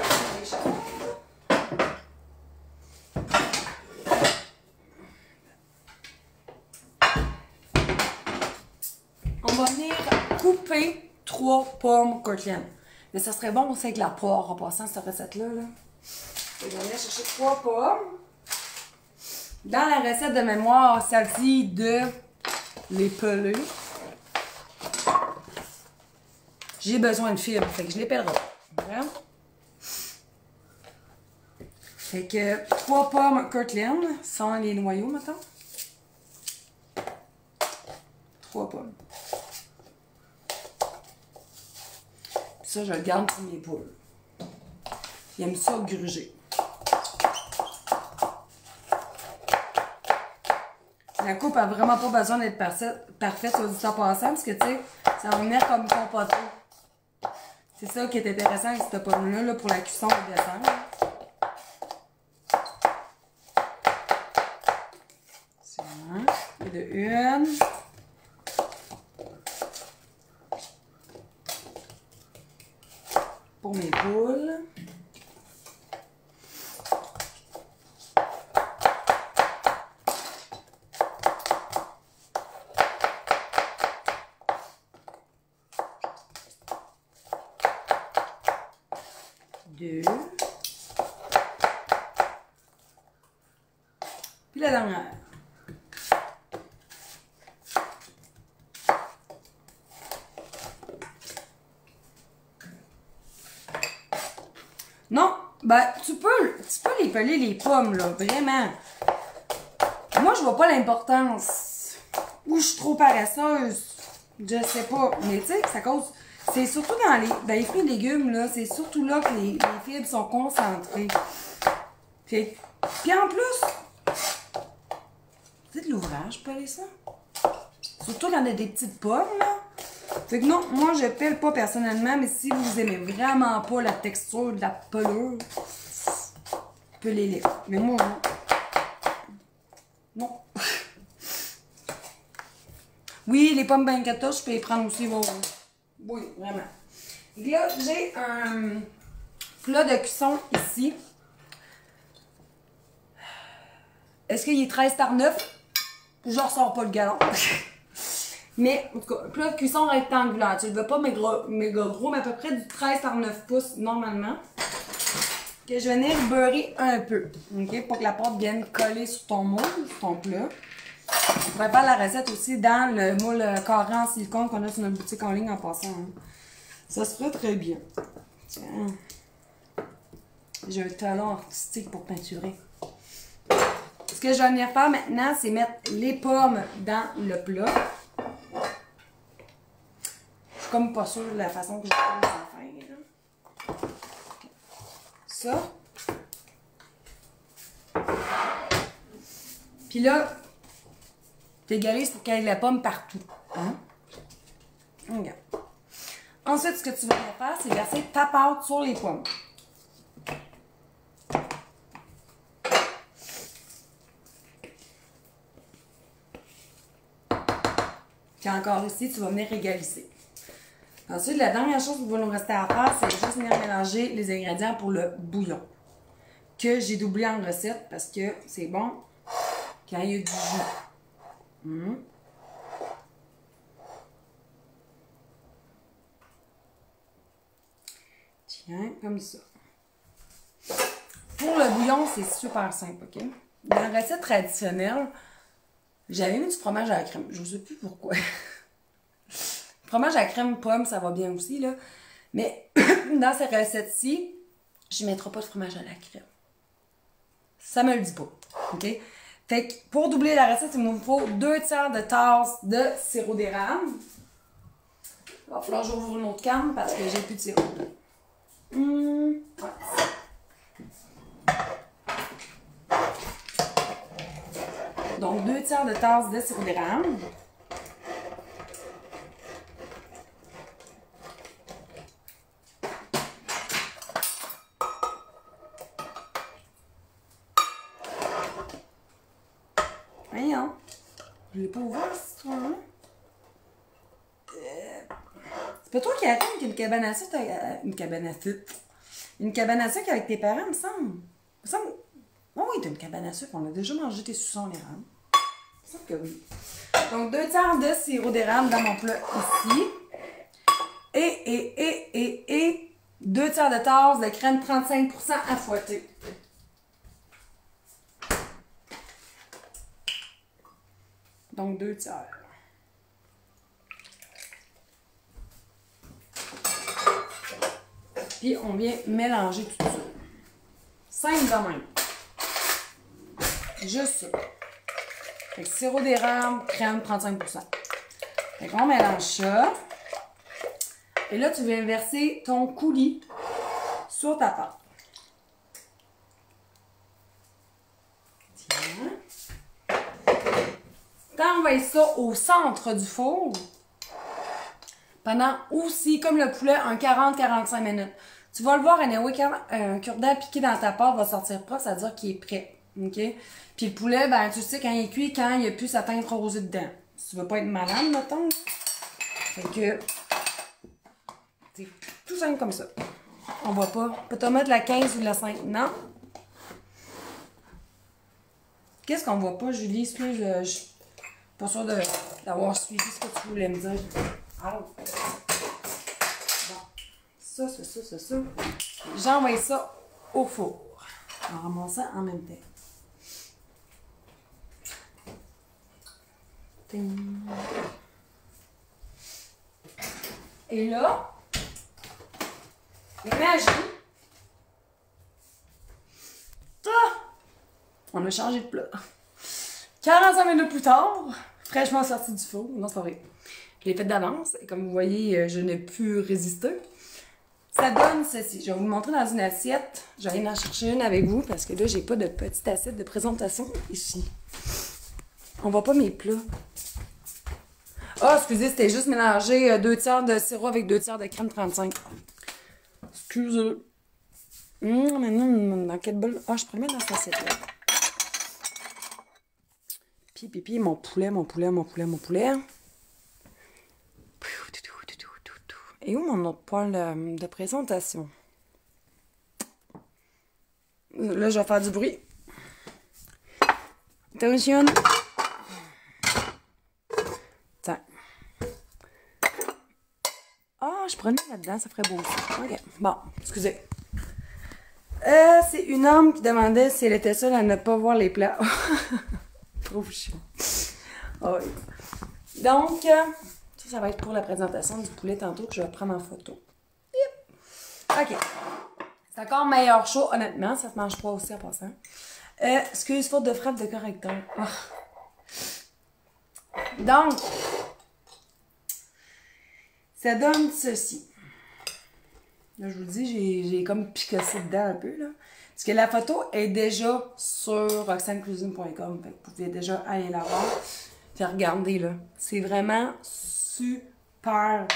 on va venir couper 3 pommes Cortland. Mais ça serait bon aussi avec la poire en passant cette recette-là. Là. On va venir chercher 3 pommes. Dans la recette de mémoire, ça dit de les peler. J'ai besoin de fibres, fait que je les pèlerai. Voilà. Fait que 3 pommes Cortland, sans les noyaux, maintenant. 3 pommes. Puis ça, je le garde pour mes poules. Ils aiment ça gruger. La coupe a vraiment pas besoin d'être parfaite sur du temps passant, parce que tu sais, ça va venir comme compoté. C'est ça qui est intéressant avec cette pomme-là, là, pour la cuisson et descendre. Et de une. Pour mes poules. Deux. Puis la dernière. Non, ben, tu peux les peler les pommes, là, vraiment. Moi, je vois pas l'importance. Ou je suis trop paresseuse. Je sais pas. Mais tu sais, ça cause. C'est surtout dans les fruits et légumes, là. C'est surtout là que les fibres sont concentrées. Puis en plus, c'est de l'ouvrage, peler ça. Surtout quand on a des petites pommes, là. Fait que non, moi je pèle pas personnellement, mais si vous aimez vraiment pas la texture de la pelure, pelez-les. Mais moi, non. Oui, les pommes Banquetta, je peux les prendre aussi. Oui, vraiment. Et là, j'ai un plat de cuisson ici. Est-ce qu'il est 13 par 9? Je ressors pas le galon. Mais, en tout cas, plat de cuisson rectangulaire. Tu le veux pas méga gros, mais à peu près du 13 par 9 pouces normalement. Que je vais venir beurrer un peu. OK? Pour que la pâte vienne coller sur ton moule, sur ton plat. On pourrait faire la recette aussi dans le moule carré en silicone qu'on a sur notre boutique en ligne en passant. Hein. Ça se ferait très bien. Tiens. J'ai un talent artistique pour peinturer. Ce que je vais venir faire maintenant, c'est mettre les pommes dans le plat. Je suis comme pas sûre de la façon que je vais faire. Ça. Puis là, tu égalises pour qu'il y ait la pomme partout. Hein? Regarde. Ensuite, ce que tu vas faire, c'est verser ta pâte sur les pommes. Puis encore ici, tu vas venir égaliser. Ensuite, la dernière chose qui va nous rester à faire, c'est juste venir mélanger les ingrédients pour le bouillon. Que j'ai doublé en recette parce que c'est bon quand il y a du jus. Tiens, comme ça. Pour le bouillon, c'est super simple, OK? Dans la recette traditionnelle, j'avais mis du fromage à la crème. Je ne sais plus pourquoi. Fromage à la crème pomme, ça va bien aussi, là. Mais dans cette recette-ci, je ne mettrai pas de fromage à la crème. Ça me le dit pas, OK? Fait que pour doubler la recette, il me faut 2 tiers de tasse de sirop d'érable. Il va falloir que j'ouvre une autre canne parce que j'ai plus de sirop. Ouais. Donc, 2 tiers de tasse de sirop d'érable. Voyons. Je l'ai pas ouvert, ce truc-là. C'est pas toi qui as fait une cabane à sucre, une cabane à sucre avec tes parents, me semble. Oh oui, t'as une cabane à sucre. On a déjà mangé tes suçons d'érable. Il me semble que oui. Donc, 2 tiers de sirop d'érable dans mon plat ici. Et 2 tiers de tasse de crème 35% à fouetter. Donc, 2 tiers. Puis, on vient mélanger tout ça. Simple de même. Juste ça. Fait que sirop d'érable, crème 35%. Fait qu'on mélange ça. Et là, tu viens verser ton coulis sur ta pâte. Tiens. T'envoies ça au centre du four. Pendant aussi, comme le poulet, un 40-45 minutes. Tu vas le voir, anyway, quand un cure-dent piqué dans ta pâte va sortir propre, ça veut dire qu'il est prêt. OK? Puis le poulet, ben, tu sais, quand il est cuit, quand il n'y a plus sa teinte rosée dedans. Si tu veux pas être malade, mettons. Fait que, c'est tout simple comme ça. On va pas. Peut-être mettre la 15 ou la 5. Non. Qu'est-ce qu'on voit pas, Julie? Excuse, je suis pas sûre d'avoir suivi ce que tu voulais me dire. Ah. Bon. Ça. J'envoie ça au four. On ramasse ça en même temps. Ting. Et là, imagine, on a changé de plat. 45 minutes plus tard, fraîchement sorti du four. Non, c'est pas vrai. Je l'ai fait d'avance et comme vous voyez, je n'ai pu résister. Ça donne ceci. Je vais vous le montrer dans une assiette. Je vais aller en chercher une avec vous parce que là, j'ai pas de petite assiette de présentation ici. On voit pas mes plats. Ah, excusez, c'était juste mélanger 2 tiers de sirop avec 2 tiers de crème 35. Excusez. Dans quel bol? Ah, je pourrais mettre dans cette assiette-là. Puis, mon poulet. Et où mon autre poil de présentation? Là, je vais faire du bruit. Attention! Tiens. Ah, je prenais là-dedans, ça ferait beau aussi. OK. Bon, excusez. C'est une homme qui demandait si elle était seule à ne pas voir les plats. Trop chiant. Oh, oui. Donc, ça va être pour la présentation du poulet tantôt que je vais prendre en photo. Yep. OK. C'est encore meilleur chaud, honnêtement. Ça se mange pas aussi en passant. Excuse, faute de frappe de correcteur. Oh. Donc, ça donne ceci. Là, je vous dis, j'ai comme picossé dedans un peu, là. Parce que la photo est déjà sur roxanecuisine.com. Fait que vous pouvez déjà aller la voir. Puis regardez, là. C'est vraiment super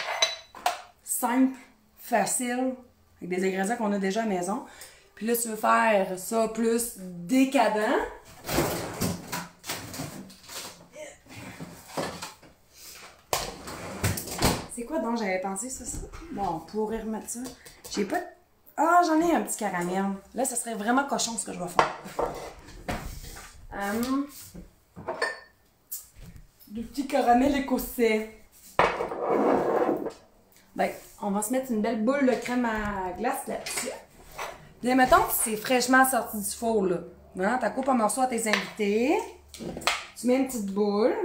simple, facile, avec des ingrédients qu'on a déjà à la maison. Puis là, tu veux faire ça plus décadent. C'est quoi donc j'avais pensé ça? Bon, on pourrait remettre ça. J'ai pas... Ah, j'en ai un petit caramel. Là, ça serait vraiment cochon ce que je vais faire. Du petit caramel écossais. Ben, on va se mettre une belle boule de crème à glace là-dessus. Bien, mettons que c'est fraîchement sorti du four, là. Hein? Tu coupes un morceau à tes invités. Tu mets une petite boule.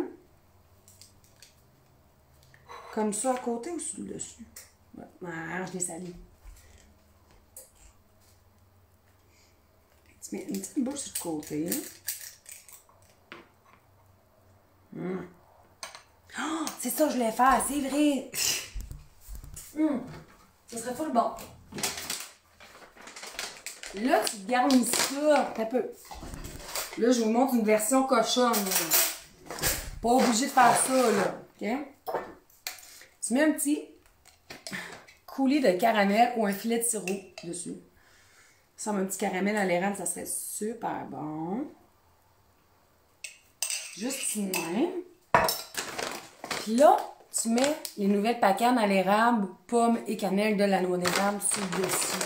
Comme ça à côté ou sur le dessus? Ouais, je l'ai salé. Tu mets une petite boule sur le côté. Oh, c'est ça que je voulais faire, c'est vrai! Ça serait full bon. Là, tu garnis ça un peu. Là, je vous montre une version cochonne. Pas obligé de faire ça, là. OK? Tu mets un petit coulis de caramel ou un filet de sirop dessus. Ça, un petit caramel à l'érable, ça serait super bon. Juste une main. Puis là, tu mets les nouvelles pacanes à l'érable, pommes et cannelle de la noix d'érable sur le dessus.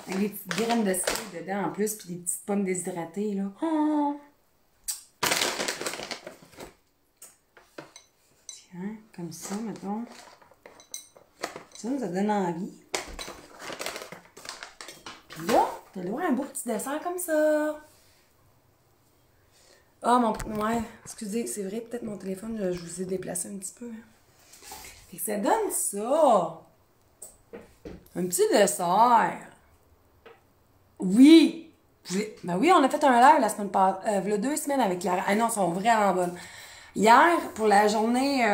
Avec des petites graines de cidre dedans en plus, puis des petites pommes déshydratées, là. Oh! Tiens, comme ça, mettons. Ça nous donne envie. Puis là, t'as le droit à un beau petit dessert comme ça. Ah, ouais, excusez, c'est vrai, peut-être mon téléphone, je vous ai déplacé un petit peu. Et ça donne ça. Un petit dessert. Oui. Ben oui, on a fait un live la semaine passée, il y a 2 semaines avec Clara. Ah non, elles sont vraiment bonnes. Hier, pour la journée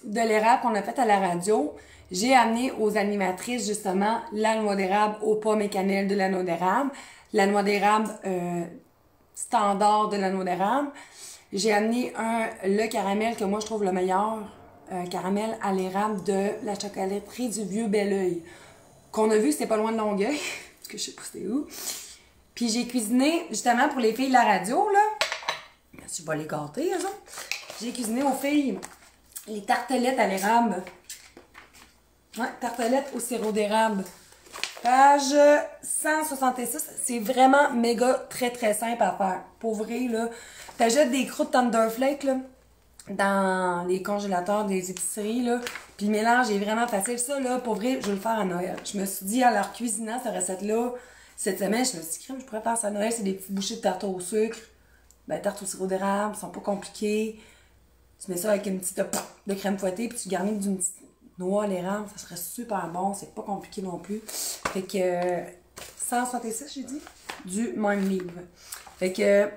de l'érable qu'on a faite à la radio, j'ai amené aux animatrices, justement, la noix d'érable aux pommes et cannelle de la noix d'érable, la noix d'érable standard de la noix d'érable. J'ai amené le caramel que moi je trouve le meilleur, caramel à l'érable de la chocolaterie du Vieux Belleuil, qu'on a vu, c'était pas loin de Longueuil, parce que je sais pas c'était où. Puis j'ai cuisiné, justement, pour les filles de la radio, là, je vais les gâter, elles autres. J'ai cuisiné aux filles les tartelettes à l'érable. Ouais, tartelettes au sirop d'érable. Page 166, c'est vraiment méga très très simple à faire. Pour vrai, là, t'achètes des croûtes Thunderflake, là, dans les congélateurs des épiceries, là, puis le mélange est vraiment facile. Ça, là, pour vrai, je vais le faire à Noël. Je me suis dit, en leur cuisinant cette recette-là, cette semaine, je me suis dit, crème, je pourrais faire ça à Noël, c'est des petites bouchées de tarte au sucre, ben, tarte au sirop d'érable, sont pas compliquées. Tu mets ça avec une petite de crème fouettée, puis tu garnis d'une petite noix à l'érable, ça serait super bon, c'est pas compliqué non plus. Fait que 166, j'ai dit, du même livre. Fait que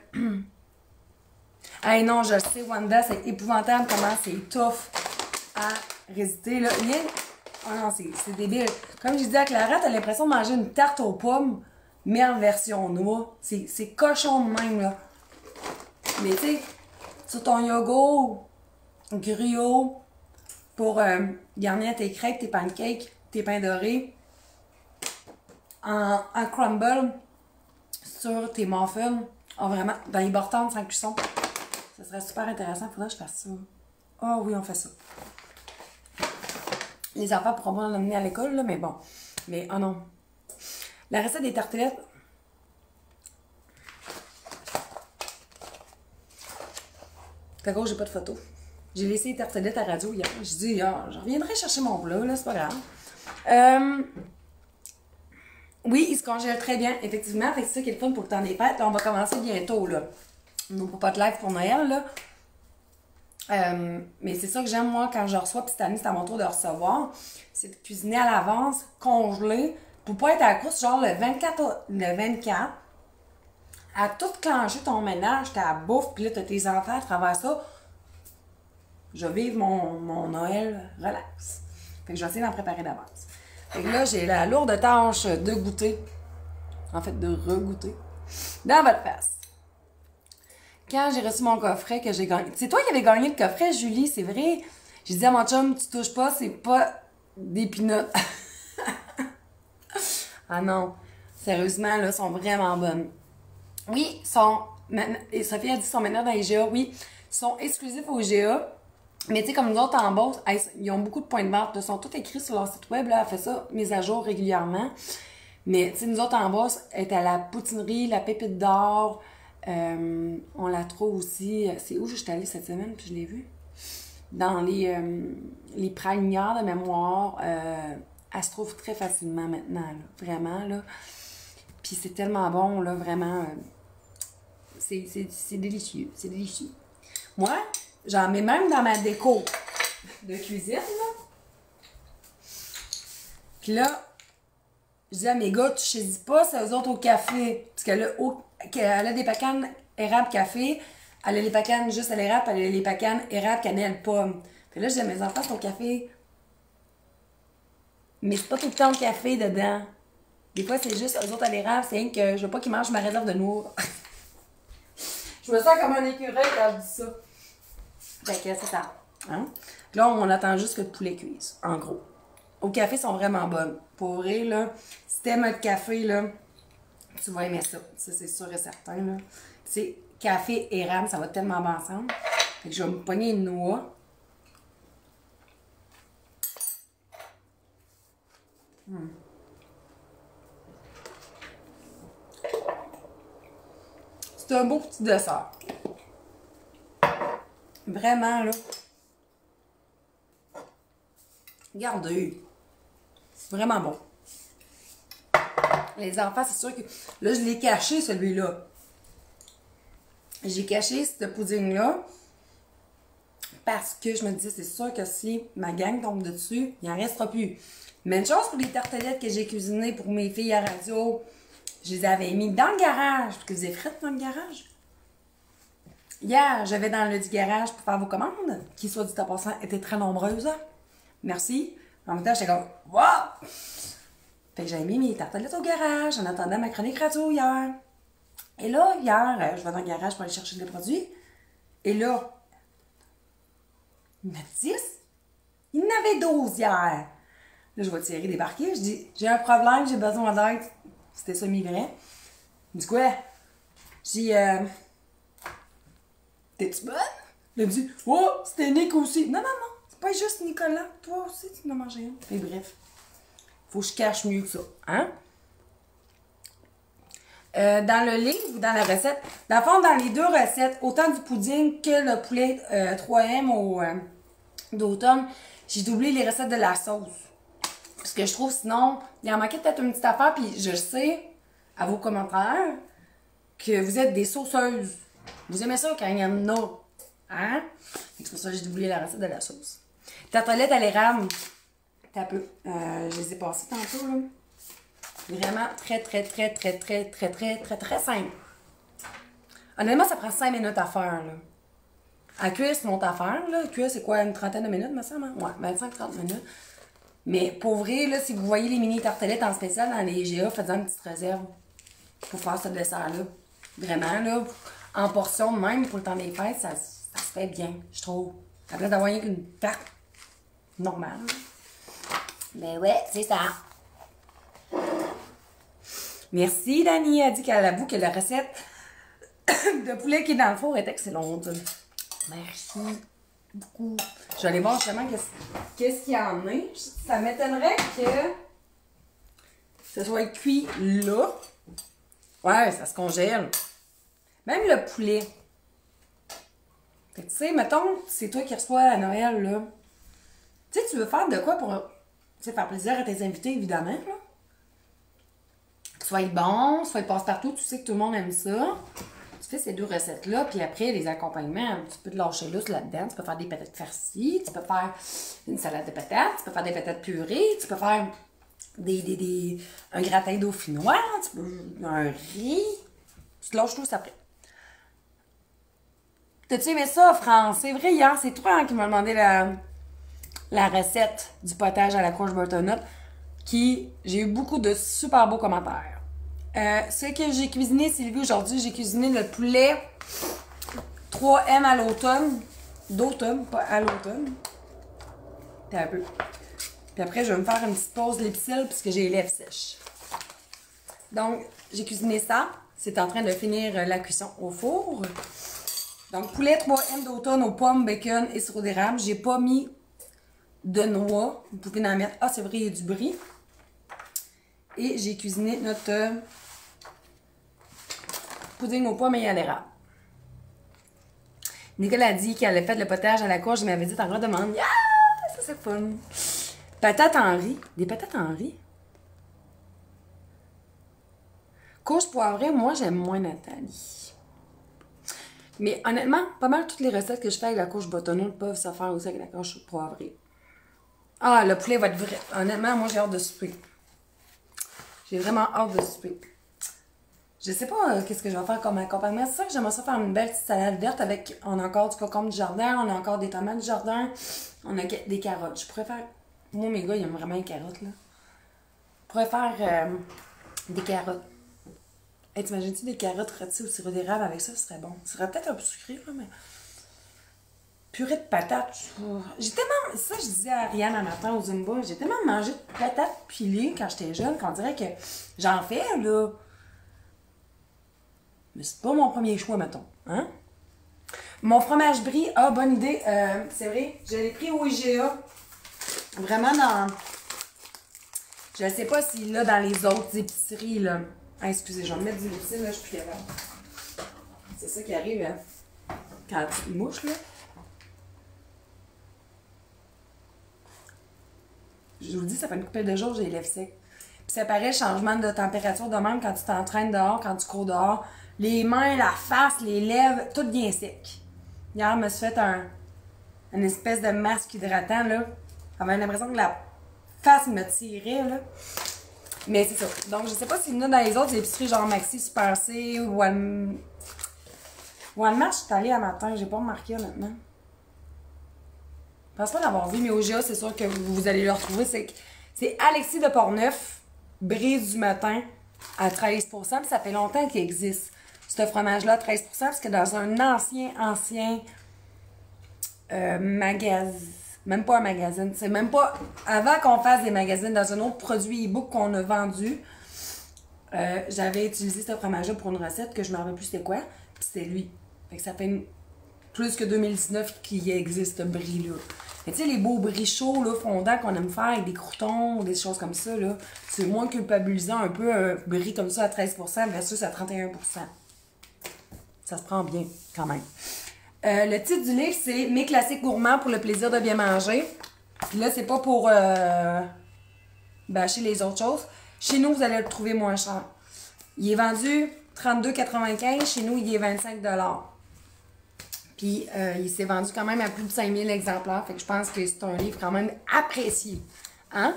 hey non, je sais, Wanda, c'est épouvantable comment c'est tough à résister, là. Oh non, c'est débile. Comme je disais à Clara, t'as l'impression de manger une tarte aux pommes, mais en version noix. C'est cochon de même, là. Mais tu sais, sur ton yogourt, griot, pour garnir tes crêpes, tes pancakes, tes pains dorés, en crumble, sur tes muffins, vraiment, dans les bortons sans cuisson. Ça serait super intéressant. Faudrait que je fasse ça. Ah oui, on fait ça. Les enfants pourront pas l'emmener à l'école, là, mais bon. Mais, oh non. La recette des tartelettes. Fait que j'ai pas de photo. J'ai laissé les tartelettes à radio hier. J'ai dit, ah, je reviendrai chercher mon plat, là, c'est pas grave. Oui, il se congèle très bien, effectivement. Fait que c'est ça qui est le fun pour le temps des fêtes. Là, on va commencer bientôt, là. Nos pas de live pour Noël, là. Mais c'est ça que j'aime, moi, quand je reçois, puis cette année, c'est à mon tour de recevoir. C'est de cuisiner à l'avance, congeler, pour pas être à la course, genre le 24, à tout clencher ton ménage, t'as la bouffe, puis là, t'as tes enfants à travers ça. Je vais vivre mon Noël relax. Fait que je vais essayer d'en préparer d'avance. Fait que là, j'ai la lourde tâche de goûter, en fait, de regoûter, dans votre face. Quand j'ai reçu mon coffret que j'ai gagné. C'est toi qui avais gagné le coffret, Julie, c'est vrai. J'ai dit à mon chum, tu touches pas, c'est pas des peanuts. Ah non. Sérieusement, là, sont vraiment bonnes. Oui, et Sophie a dit, sont maintenant dans les GA. Oui, ils sont exclusifs au GA. Mais tu sais, comme nous autres en Beauce, ils ont beaucoup de points de vente. Ils sont tous écrits sur leur site web. Là, elle fait ça, mise à jour régulièrement. Mais tu sais, nous autres en Beauce, elle est à la poutinerie, la pépite d'or. On la trouve aussi. C'est où je suis allée cette semaine, puis je l'ai vue? Dans les pralignards de mémoire. Elle se trouve très facilement maintenant, là, vraiment. Là. Puis c'est tellement bon, là, vraiment. C'est délicieux. C'est délicieux. Moi, j'en mets même dans ma déco de cuisine, là. Puis là, je dis à mes gars, tu saisis pas, c'est eux autres au café. Parce qu'elle a des pacanes érable café, elle a les pacanes juste à l'érable, elle a les pacanes érable cannelle pomme. Puis là, je dis à mes enfants, c'est au café. Mais c'est pas tout le temps le café dedans. Des fois, c'est juste eux autres à l'érable, c'est rien que je veux pas qu'ils mangent ma réserve de noix. Je me sens comme un écureuil quand je dis ça. Fait que c'est ça. Hein? Là, on attend juste que le poulet cuise, en gros. Au café, ils sont vraiment bonnes. Pour vrai, là, si t'aimes le café, là, tu vas aimer ça. Ça, c'est sûr et certain, là. C'est café et rame, ça va tellement bien ensemble. Fait que je vais me pogner une noix. C'est un beau petit dessert. Vraiment, là. Regardez. C'est vraiment bon. Les enfants, c'est sûr que... Là, je l'ai caché, celui-là. J'ai caché ce pudding-là parce que je me disais, c'est sûr que si ma gang tombe dessus, il n'en restera plus. Même chose pour les tartelettes que j'ai cuisinées pour mes filles à radio. Je les avais mis dans le garage, parce que vous avez frites dans le garage. Hier, j'avais dans le garage pour faire vos commandes, qui, soit dit en passant, étaient très nombreuses. Merci. En même temps, j'étais comme, wow! Fait que j'avais mis mes tartelettes au garage en attendant ma chronique radio hier. Et là, hier, je vais dans le garage pour aller chercher des produits. Et là, il y en a 10. Il y en avait 12 hier. Là, je vois Thierry débarquer. Je dis, j'ai un problème, j'ai besoin d'aide. C'était semi-vrai. Il dit quoi? J'ai dit, t'es-tu bonne? Il me dit, oh, c'était Nick aussi. Non, non, non, c'est pas juste Nicolas. Toi aussi, tu en as mangé un. Et bref, faut que je cache mieux que ça. Hein? Dans le livre ou dans la recette, dans le fond, dans les deux recettes, autant du pudding que le poulet 3M d'automne, j'ai doublé les recettes de la sauce. Parce que je trouve, sinon, il en manquait peut-être une petite affaire, puis je sais, à vos commentaires, que vous êtes des sauceuses. Vous aimez ça quand il y en a. Hein? C'est pour ça que j'ai doublé la recette de la sauce. Tartelettes à l'érable. T'as peu. Je les ai passées tantôt, là. Vraiment très, très, très, très, très, très, très, très, très simple. Honnêtement, ça prend 5 minutes à faire, là. À cuire, c'est une autre affaire, là. Cuire, c'est quoi, une trentaine de minutes, me semble? Ouais, 25-30 minutes. Mais pour vrai, là, si vous voyez les mini tartelettes en spécial dans les GA, faites-en une petite réserve pour faire ce dessert-là. Vraiment, là, en portion de même, pour le temps des fêtes, ça se fait bien, je trouve. À place d'avoir une tarte normale. Mais ouais, c'est ça. Merci, Dani. Elle dit qu'elle avoue que la recette de poulet qui est dans le four est excellente. Merci. beaucoup. Je vais aller voir justement qu'est-ce qu'il y en a. Ça m'étonnerait que ce soit cuit là. Ouais, ça se congèle. Même le poulet. Fait que tu sais, mettons, c'est toi qui reçois à Noël, là. Tu sais, tu veux faire de quoi pour faire plaisir à tes invités, évidemment, là. Soit bon, soit passe-partout, tu sais que tout le monde aime ça. Tu fais ces deux recettes-là, puis après, les accompagnements, tu peux te lâcher lousse là-dedans. Tu peux faire des patates farcies, tu peux faire une salade de patates, tu peux faire des patates purées, tu peux faire un gratin dauphinois, tu peux un riz. Tu te lâches lousse après. T'as-tu aimé ça, France? C'est vrai, hier, c'est toi qui m'as demandé la recette du potage à la courge butternut, j'ai eu beaucoup de super beaux commentaires. Ce que j'ai cuisiné, Sylvie, aujourd'hui, j'ai cuisiné le poulet 3M à l'automne. D'automne, pas à l'automne. T'as un peu. Puis après, je vais me faire une petite pause lipsil puisque j'ai les lèvres sèches. Donc, j'ai cuisiné ça. C'est en train de finir la cuisson au four. Donc, poulet 3M d'automne aux pommes, bacon et sirop d'érable. J'ai pas mis de noix. Vous pouvez en mettre. Ah, c'est vrai, il y a du brie. Et j'ai cuisiné notre pudding aux pommes et à l'érable. Nicole a dit qu'elle avait fait le potage à la courge. Je m'avais dit, t'en redemande. Ah, ça c'est fun. Patates en riz. Des patates en riz. Courge poivrée, moi, j'aime moins Nathalie. Mais honnêtement, pas mal toutes les recettes que je fais avec la courge butternut peuvent se faire aussi avec la courge poivrée. Ah, le poulet va être vrai. Honnêtement, moi, j'ai hâte de souper. J'ai vraiment hâte de souper. Je sais pas qu'est-ce que je vais faire comme accompagnement. C'est ça que j'aimerais ça faire une belle petite salade verte avec... On a encore du concombre du jardin, on a encore des tomates du jardin, on a des carottes. Je pourrais faire... Moi, mes gars, ils aiment vraiment les carottes, là. Je pourrais faire des carottes. Hey, t'imagines-tu des carottes rôties au sirop d'érable avec ça? Ce serait bon. Ce serait peut-être un peu sucré, là, mais... Purée de patates. J'ai tellement... Ça, je disais à Ariane un matin au Zumba, j'ai tellement mangé de patates pilées quand j'étais jeune qu'on dirait que j'en fais, là. Mais c'est pas mon premier choix, mettons. Hein? Mon fromage brie, ah, bonne idée. C'est vrai, je l'ai pris au IGA. Vraiment dans... Je sais pas s'il l'a dans les autres épiceries, là. Ah, excusez, je vais me mettre du lipsil, là, je suis plus capable. C'est ça qui arrive, hein? Quand tu mouches, là. Je vous le dis, ça fait une couple de jours, j'ai les lèvres secs. Puis ça paraît, changement de température de même quand tu t'entraînes dehors, quand tu cours dehors. Les mains, la face, les lèvres, tout bien sec. Hier, je me suis fait une espèce de masque hydratant, là. J'avais l'impression que la face me tirait, là. Mais c'est ça. Donc, je sais pas s'il y en a dans les autres épiceries, genre Maxi, Super C, ou Walmart, je suis allée un matin, j'ai pas remarqué, honnêtement. Je pense pas l'avoir vu, mais au GA, c'est sûr que vous allez le retrouver. C'est Alexis de Portneuf, brise du matin à 13 %. Puis ça fait longtemps qu'il existe, ce fromage-là, 13 %, parce que dans un ancien magasin, même pas un magazine, c'est même pas, avant qu'on fasse des magazines, dans un autre produit e-book qu'on a vendu, j'avais utilisé ce fromage-là pour une recette que je me rappelle plus c'était quoi, puis c'est lui. Fait que ça fait plus que 2019 qu'il existe ce brie-là. Mais tu sais, les beaux bris chauds, là, fondants qu'on aime faire avec des croutons ou des choses comme ça, là, c'est moins culpabilisant un peu un bris comme ça à 13 % versus à 31 %. Ça se prend bien, quand même. Le titre du livre, c'est « Mes classiques gourmands pour le plaisir de bien manger ». Puis là, c'est pas pour bâcher les autres choses. Chez nous, vous allez le trouver moins cher. Il est vendu 32,95 $. Chez nous, il est 25 $. Puis, il s'est vendu quand même à plus de 5000 exemplaires. Fait que je pense que c'est un livre quand même apprécié. Hein?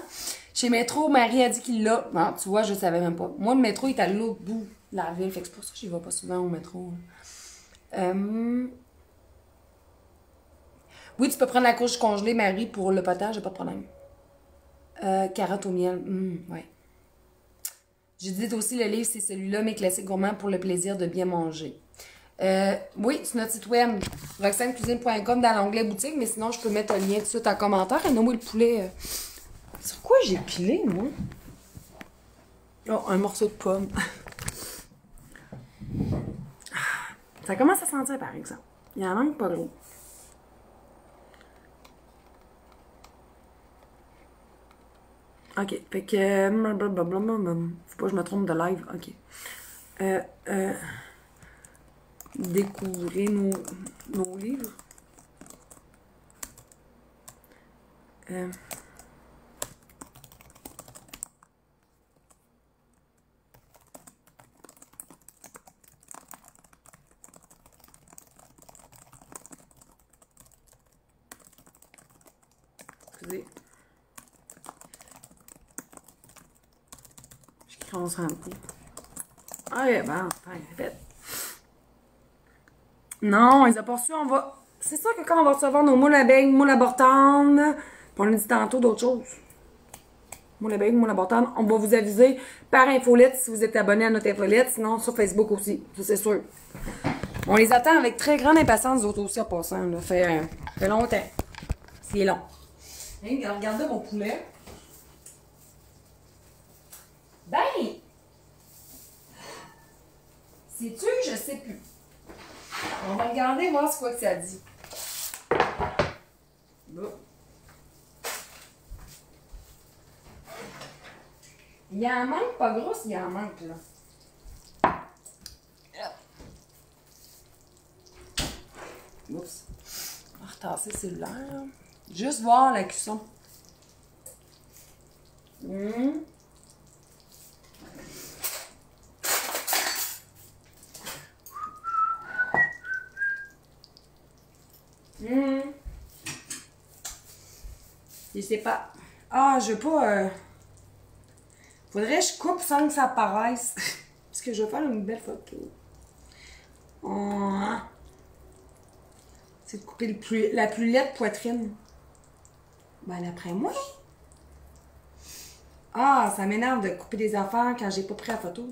Chez Métro, Marie a dit qu'il l'a. Non, tu vois, je ne savais même pas. Moi, le métro, il est à l'autre bout de la ville. Fait que c'est pour ça que je n'y vais pas souvent au métro. Oui, tu peux prendre la courge congelée, Marie, pour le potage, j'ai pas de problème. Carottes au miel. Ouais. J'ai dit aussi, le livre, c'est celui-là, Mes classiques gourmands pour le plaisir de bien manger. Oui, sur notre site web, roxanecuisine.com dans l'onglet boutique, mais sinon, je peux mettre un lien tout de suite en commentaire. Et non, le poulet. Sur quoi j'ai pilé, moi? Oh, un morceau de pomme. Ça commence à sentir, par exemple. Il en manque pas gros. OK. Fait que... Faut pas que je me trompe de live. OK. Découvrez nos livres. Excusez. Je commence un coup. Ah, ouais, ben, répète. Non, ils ont pas reçu, on va... C'est sûr que quand on va recevoir nos moules à beignes, moules à bortane, puis on a dit tantôt d'autres choses. Moules à beignes, moules à bortane, on va vous aviser par infolette si vous êtes abonné à notre infolette, sinon sur Facebook aussi, ça c'est sûr. On les attend avec très grande impatience, d'autres aussi en passant, là. Fait longtemps. C'est long. Hey, regardez mon poulet. Ben! Sais-tu? Je sais plus. On va regarder, voir ce quoi que ça dit. Bon. Il y en manque pas gros, il y en manque, là. Oups. On va retasser le cellulaire. Juste voir la cuisson. Je sais pas. Ah, je veux pas... Faudrait que je coupe sans que ça apparaisse. Parce que je veux faire une belle photo. C'est de couper la plus laide poitrine. Ben, d'après moi. Ah, ça m'énerve de couper des affaires quand j'ai pas pris la photo.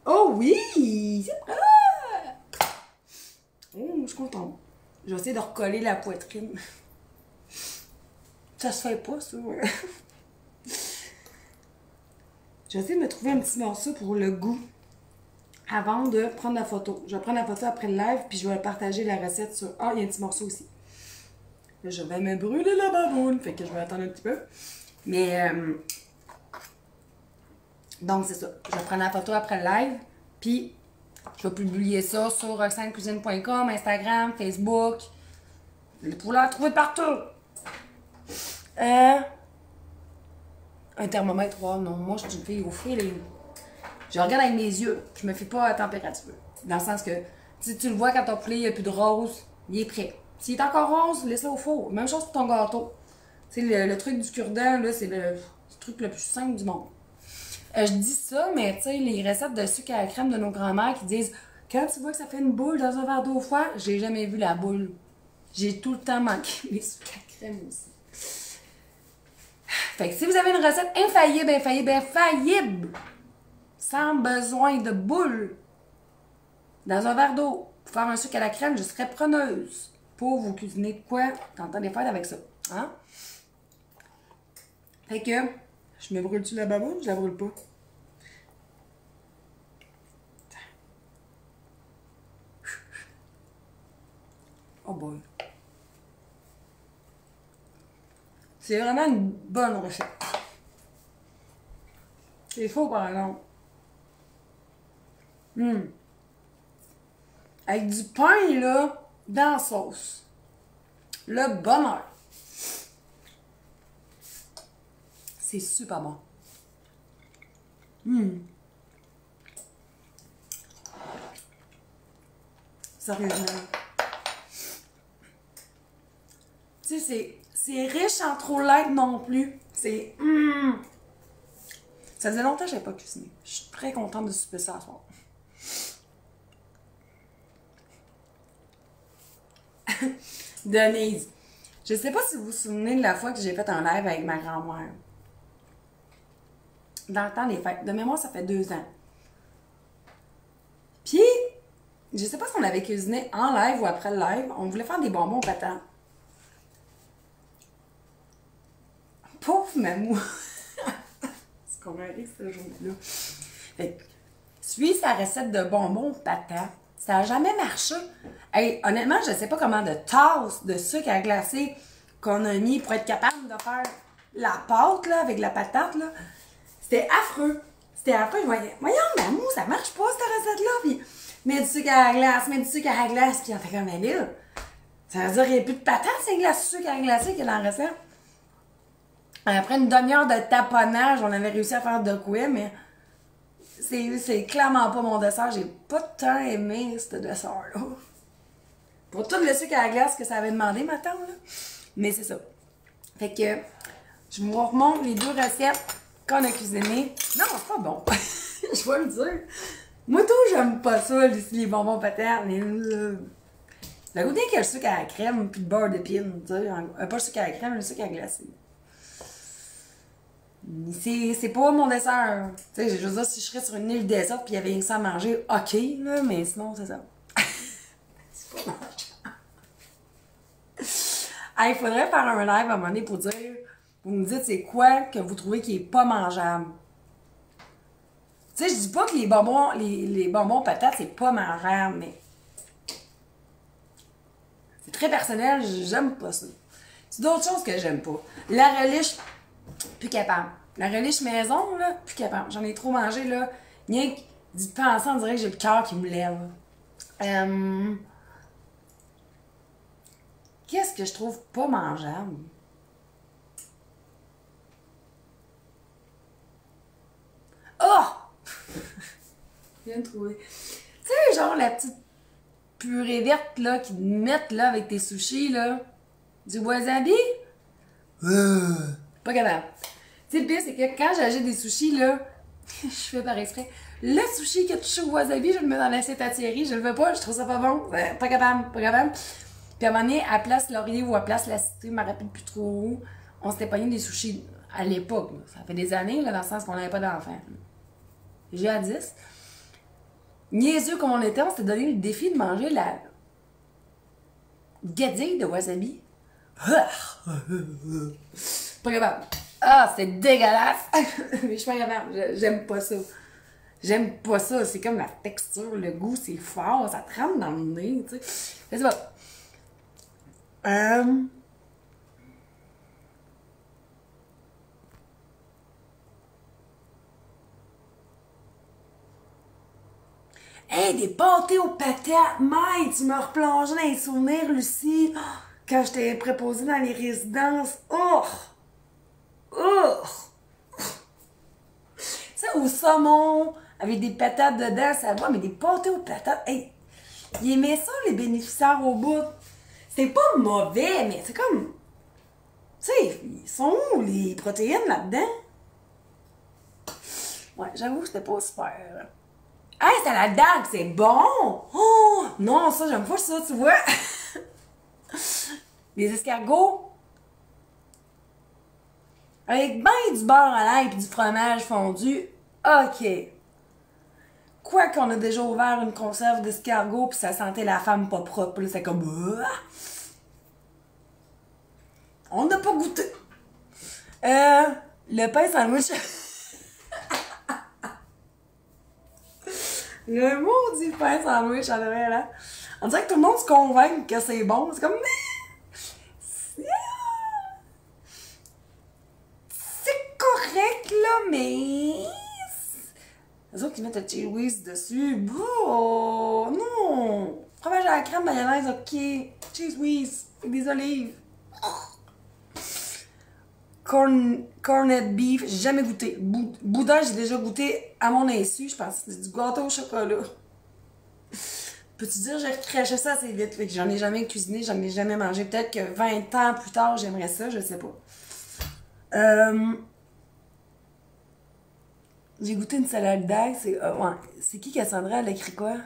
Oh oui! C'est vrai! Oh, je suis contente. Je vais essayer de recoller la poitrine. Ça se fait pas, ça. Je vais essayer de me trouver un petit morceau pour le goût avant de prendre la photo. Je vais prendre la photo après le live, puis je vais partager la recette sur... Ah, il y a un petit morceau aussi. Là, je vais me brûler la baboune, fait que je vais attendre un petit peu. Mais... Donc, c'est ça. Je vais prendre la photo après le live, puis je vais publier ça sur roxanecuisine.com, Instagram, Facebook. Pour la trouver partout. Un thermomètre, wow, non. Moi, je suis une fille au feeling. Je regarde avec mes yeux. Je me fie pas à la température. Dans le sens que, si tu le vois quand ton poulet, il n'y a plus de rose, il est prêt. S'il est encore rose, laisse-le au four. Même chose pour ton gâteau. Tu sais, le truc du cure-dent, là, c'est le truc le plus simple du monde. Je dis ça, mais tu sais, les recettes de sucre à la crème de nos grands-mères qui disent quand tu vois que ça fait une boule dans un verre d'eau froide, j'ai jamais vu la boule. J'ai tout le temps manqué les sucres à crème aussi. Fait que si vous avez une recette infaillible, sans besoin de boule, dans un verre d'eau, pour faire un sucre à la crème, je serais preneuse pour vous cuisiner de quoi dans des fêtes avec ça. Hein? Fait que, je me brûle-tu la baboune? Je la brûle pas. Oh boy. C'est vraiment une bonne recette. C'est faux par exemple. Avec du pain, là, dans la sauce. Le bonheur. C'est super bon. Sérieusement. Tu sais, c'est riche en trop light non plus. C'est... Ça faisait longtemps que j'avais pas cuisiné. Je suis très contente de souper ça à soir. Denise. Je sais pas si vous vous souvenez de la fois que j'ai fait un live avec ma grand-mère. Dans le temps des fêtes. De mémoire, ça fait 2 ans. Puis, je sais pas si on avait cuisiné en live ou après le live. On voulait faire des bonbons patents. Pauvre mamou! C'est qu'on arrive ce jour-là. Fait que, suis sa recette de bonbons patents. Ça n'a jamais marché. Hey, honnêtement, je sais pas comment de tasses de sucre à glacer qu'on a mis pour être capable de faire la pâte, là, avec la patate, là, c'était affreux. C'était affreux. Je voyais, voyons, Mamou, ça marche pas, cette recette-là. Puis, mets du sucre à la glace, mets du sucre à la glace. Puis, on était comme, mais là, ça veut dire qu'il n'y a plus de patates, c'est une glace sucre à la glacée qu'il y a dans la recette. Après une demi-heure de taponnage, on avait réussi à faire de quoi, mais c'est clairement pas mon dessert. J'ai pas tant aimé ce dessert-là. Pour tout le sucre à la glace que ça avait demandé, ma tante, là. Mais c'est ça. Fait que, je vous remonte les 2 recettes qu'on a cuisinées. Non, c'est pas bon. Je vais le dire. Moi, tout, j'aime pas ça, les bonbons patates, mais le goût qu'il y a le sucre à la crème puis le beurre d'épine, tu sais. Pas le sucre à la crème, le sucre à glacer. C'est pas mon dessert. Tu sais, je veux dire, si je serais sur une île déserte puis il y avait rien que ça à manger, ok, là, mais sinon, c'est ça. C'est pas mangeable. Il faudrait faire un live à un moment donné pour dire, vous me dites c'est quoi que vous trouvez qui est pas mangeable. Tu sais, je dis pas que les bonbons patates, c'est pas mangeable, mais c'est très personnel, j'aime pas ça. C'est d'autres choses que j'aime pas. La relish, plus capable. La relish maison, là, plus capable. J'en ai trop mangé, là. Rien que d'y penser, on dirait que j'ai le cœur qui me lève. Qu'est-ce que je trouve pas mangeable? Oh! Je viens de trouver. Tu sais, genre la petite purée verte, là, qu'ils mettent, là, avec tes sushis, là. Du wasabi? Pas capable. Tu sais, le pire, c'est que quand j'achète des sushis, là, je fais par exprès. Le sushi qui a touché au wasabi, je le mets dans l'assiette à Thierry, je le veux pas, je trouve ça pas bon. Pas capable, pas capable. Puis à un moment donné, à Place Laurier ou à Place La Cité, je me rappelle plus trop où, on s'était pogné des sushis à l'époque. Ça fait des années, là, dans le sens qu'on n'avait pas d'enfants. J'ai à 10. Niaiseux comme on était, on s'était donné le défi de manger la guédille de wasabi. Pas capable. Ah, c'est dégueulasse! Mais je suis pas capable. J'aime pas ça. J'aime pas ça. C'est comme la texture, le goût, c'est fort. Ça te rentre dans le nez, tu sais. Mais c'est pas. Hey, des pâtés aux patates! Mike, tu me replonges dans les souvenirs, Lucie. Quand j'étais préposée dans les résidences. Oh! Oh! Tu sais, au saumon, avec des patates dedans, ça va, mais des pâtés aux patates. Hey, ils aimaient ça, les bénéficiaires au bout. C'est pas mauvais, mais c'est comme. Tu sais, ils sont où les protéines là-dedans? Ouais, j'avoue que c'était pas super. Hey, c'est à la dague, c'est bon! Oh! Non, ça, j'aime pas ça, tu vois? Les escargots. Avec ben du beurre à l'ail et du fromage fondu. OK. Quoi qu'on a déjà ouvert une conserve d'escargots puis ça sentait la femme pas propre. C'est comme. On n'a pas goûté. Le pain sandwich. Le maudit pain sandwich en vrai, là. On dirait que tout le monde se convainc que c'est bon. C'est comme. C'est correct, là, mais. Les autres qui mettent le cheese whiz dessus. Oh, non! Fromage à la crème, mayonnaise, ok. Cheese whiz, avec des olives. Corned beef, j'ai jamais goûté. Boudin, j'ai déjà goûté à mon insu, je pense. C'est du gâteau au chocolat. Peux-tu dire, j'ai recraché ça assez vite. Fait que j'en ai jamais cuisiné, j'en ai jamais mangé. Peut-être que 20 ans plus tard, j'aimerais ça, je sais pas. J'ai goûté une salade d'ail. C'est qui Cassandra? Elle a écrit quoi?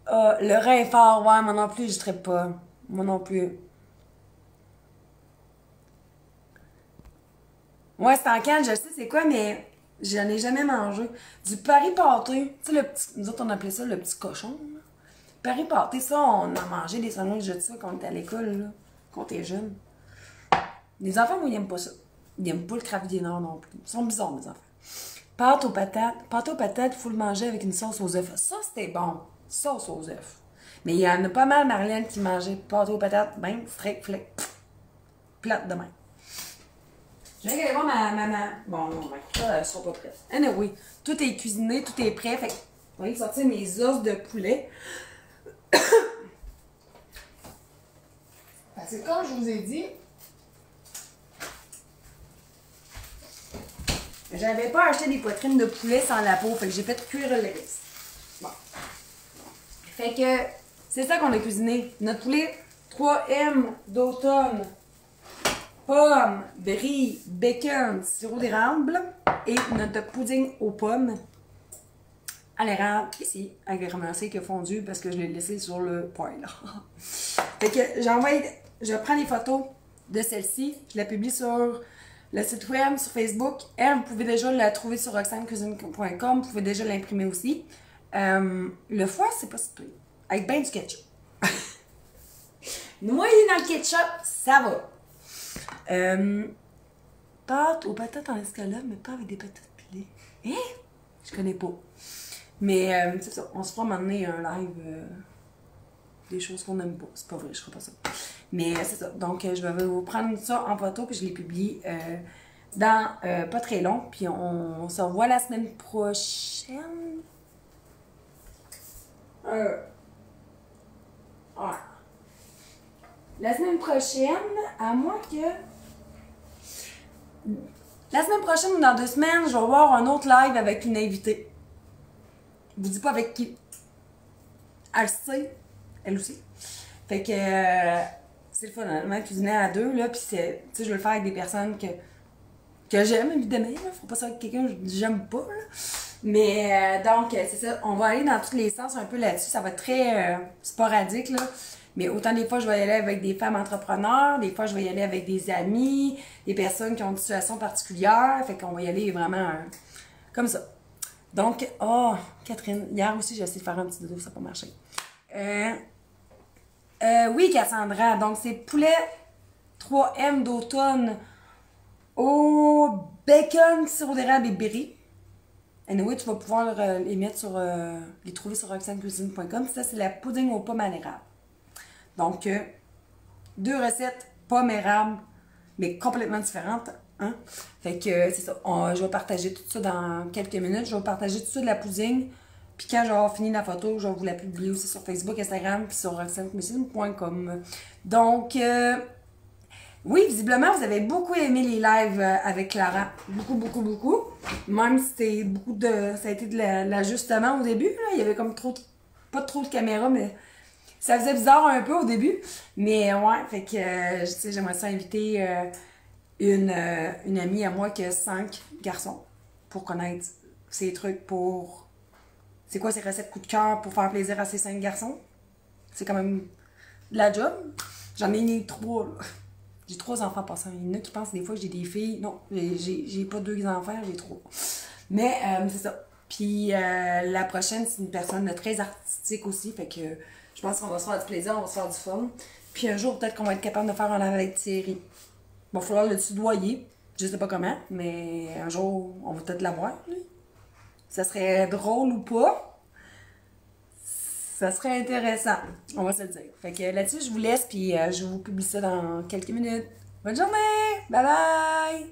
Le rein est fort. Ouais, moi non plus, je traite pas. Moi non plus. Ouais, c'est en canne, je sais c'est quoi, mais j'en ai jamais mangé. Du Paris pâté. Tu sais, le petit. Nous autres, on appelait ça le petit cochon. Là. Paris pâté, ça, on a mangé des sandwichs de ça quand on était à l'école, là. Quand on était jeune. Les enfants, moi, ils aiment pas ça. Ils n'aiment pas le Kraft Dinner non plus. Ils sont bizarres, mes enfants. Pâte aux patates. Pâte aux patates, il faut le manger avec une sauce aux œufs. Ça, c'était bon. Sauce aux œufs. Mais il y en a pas mal, Marlène, qui mangeait pâte aux patates, ben, fric, flic. plate demain. Je vais aller voir ma... Bon, non, ma croûte, elles sont pas prêtes. Anyway, tout est cuisiné, tout est prêt. Fait que, je vais sortir mes os de poulet. Parce que comme je vous ai dit, j'avais pas acheté des poitrines de poulet sans la peau, fait que j'ai fait cuire le reste. Bon. Fait que c'est ça qu'on a cuisiné. Notre poulet 3M d'automne, pommes, brie, bacon, sirop d'érable et notre pudding aux pommes à l'érable ici, avec le ramassé qui a fondu parce que je l'ai laissé sur le poêle. Fait que je prends les photos de celle-ci, je la publie sur le site web, sur Facebook. Elle, vous pouvez déjà la trouver sur roxanecuisine.com, vous pouvez déjà l'imprimer aussi. Le foie, c'est pas si pire. Avec ben du ketchup. Noyé dans le ketchup, ça va. Pâte aux patates en escalope, mais pas avec des patates pilées. Hein? Je connais pas. Mais c'est ça, on se fera m'amener un live des choses qu'on aime pas. C'est pas vrai, je ferai pas ça. Mais c'est ça. Donc, je vais vous prendre ça en photo, puis je les publie dans pas très long. Puis on se revoit la semaine prochaine. La semaine prochaine, à moins que... La semaine prochaine ou dans 2 semaines, je vais avoir un autre live avec une invitée. Je vous dis pas avec qui. Elle sait. Elle aussi. Fait que c'est le fun, honnêtement, cuisiner à 2, là, pis c'est, tu sais, je veux le faire avec des personnes que j'aime, évidemment, là. Faut pas ça avec quelqu'un que j'aime pas, là. Mais, donc, c'est ça, on va aller dans tous les sens un peu là-dessus, ça va être très sporadique, là. Mais autant des fois, je vais y aller avec des femmes entrepreneurs, des fois, je vais y aller avec des amis, des personnes qui ont une situation particulière, fait qu'on va y aller vraiment comme ça. Donc, oh, Catherine, hier aussi, j'ai essayé de faire un petit dodo, ça n'a pas marché. Oui, Cassandra, donc c'est poulet 3M d'automne au bacon, sirop d'érable et berry. Anyway, tu vas pouvoir les mettre sur, les trouver sur roxanecuisine.com. Ça, c'est la pudding aux pommes à l'érable. Donc, 2 recettes, pommes érable, mais complètement différentes. Hein? Fait que, c'est ça. Je vais partager tout ça dans quelques minutes. Je vais partager tout ça de la pudding. Puis quand j'aurai fini la photo, je vais vous la publier aussi sur Facebook, Instagram, puis sur roxanecuisine.com. Donc, oui, visiblement, vous avez beaucoup aimé les lives avec Clara. Beaucoup, beaucoup, beaucoup. Même si c'était beaucoup de... Ça a été de l'ajustement au début. Là. Il y avait comme pas trop de caméras, mais ça faisait bizarre un peu au début. Mais ouais, fait que, tu sais, j'aimerais ça inviter une amie à moi qui a 5 garçons pour connaître ces trucs pour... C'est quoi ces recettes coup de cœur pour faire plaisir à ces 5 garçons? C'est quand même de la job. J'en ai né 3, là. J'ai 3 enfants passant. Il y en a qui pensent des fois que j'ai des filles. Non, j'ai pas 2 enfants, j'ai 3. Mais c'est ça. Puis la prochaine, c'est une personne très artistique aussi. Fait que je pense qu'on va se faire du plaisir, on va se faire du fun. Puis un jour, peut-être qu'on va être capable de faire un live avec Thierry. Il va falloir le tutoyer. Je sais pas comment, mais un jour, on va peut-être l'avoir, lui. Ça serait drôle ou pas. Ça serait intéressant. On va se le dire. Fait que là-dessus, je vous laisse, puis je vous publie ça dans quelques minutes. Bonne journée! Bye bye!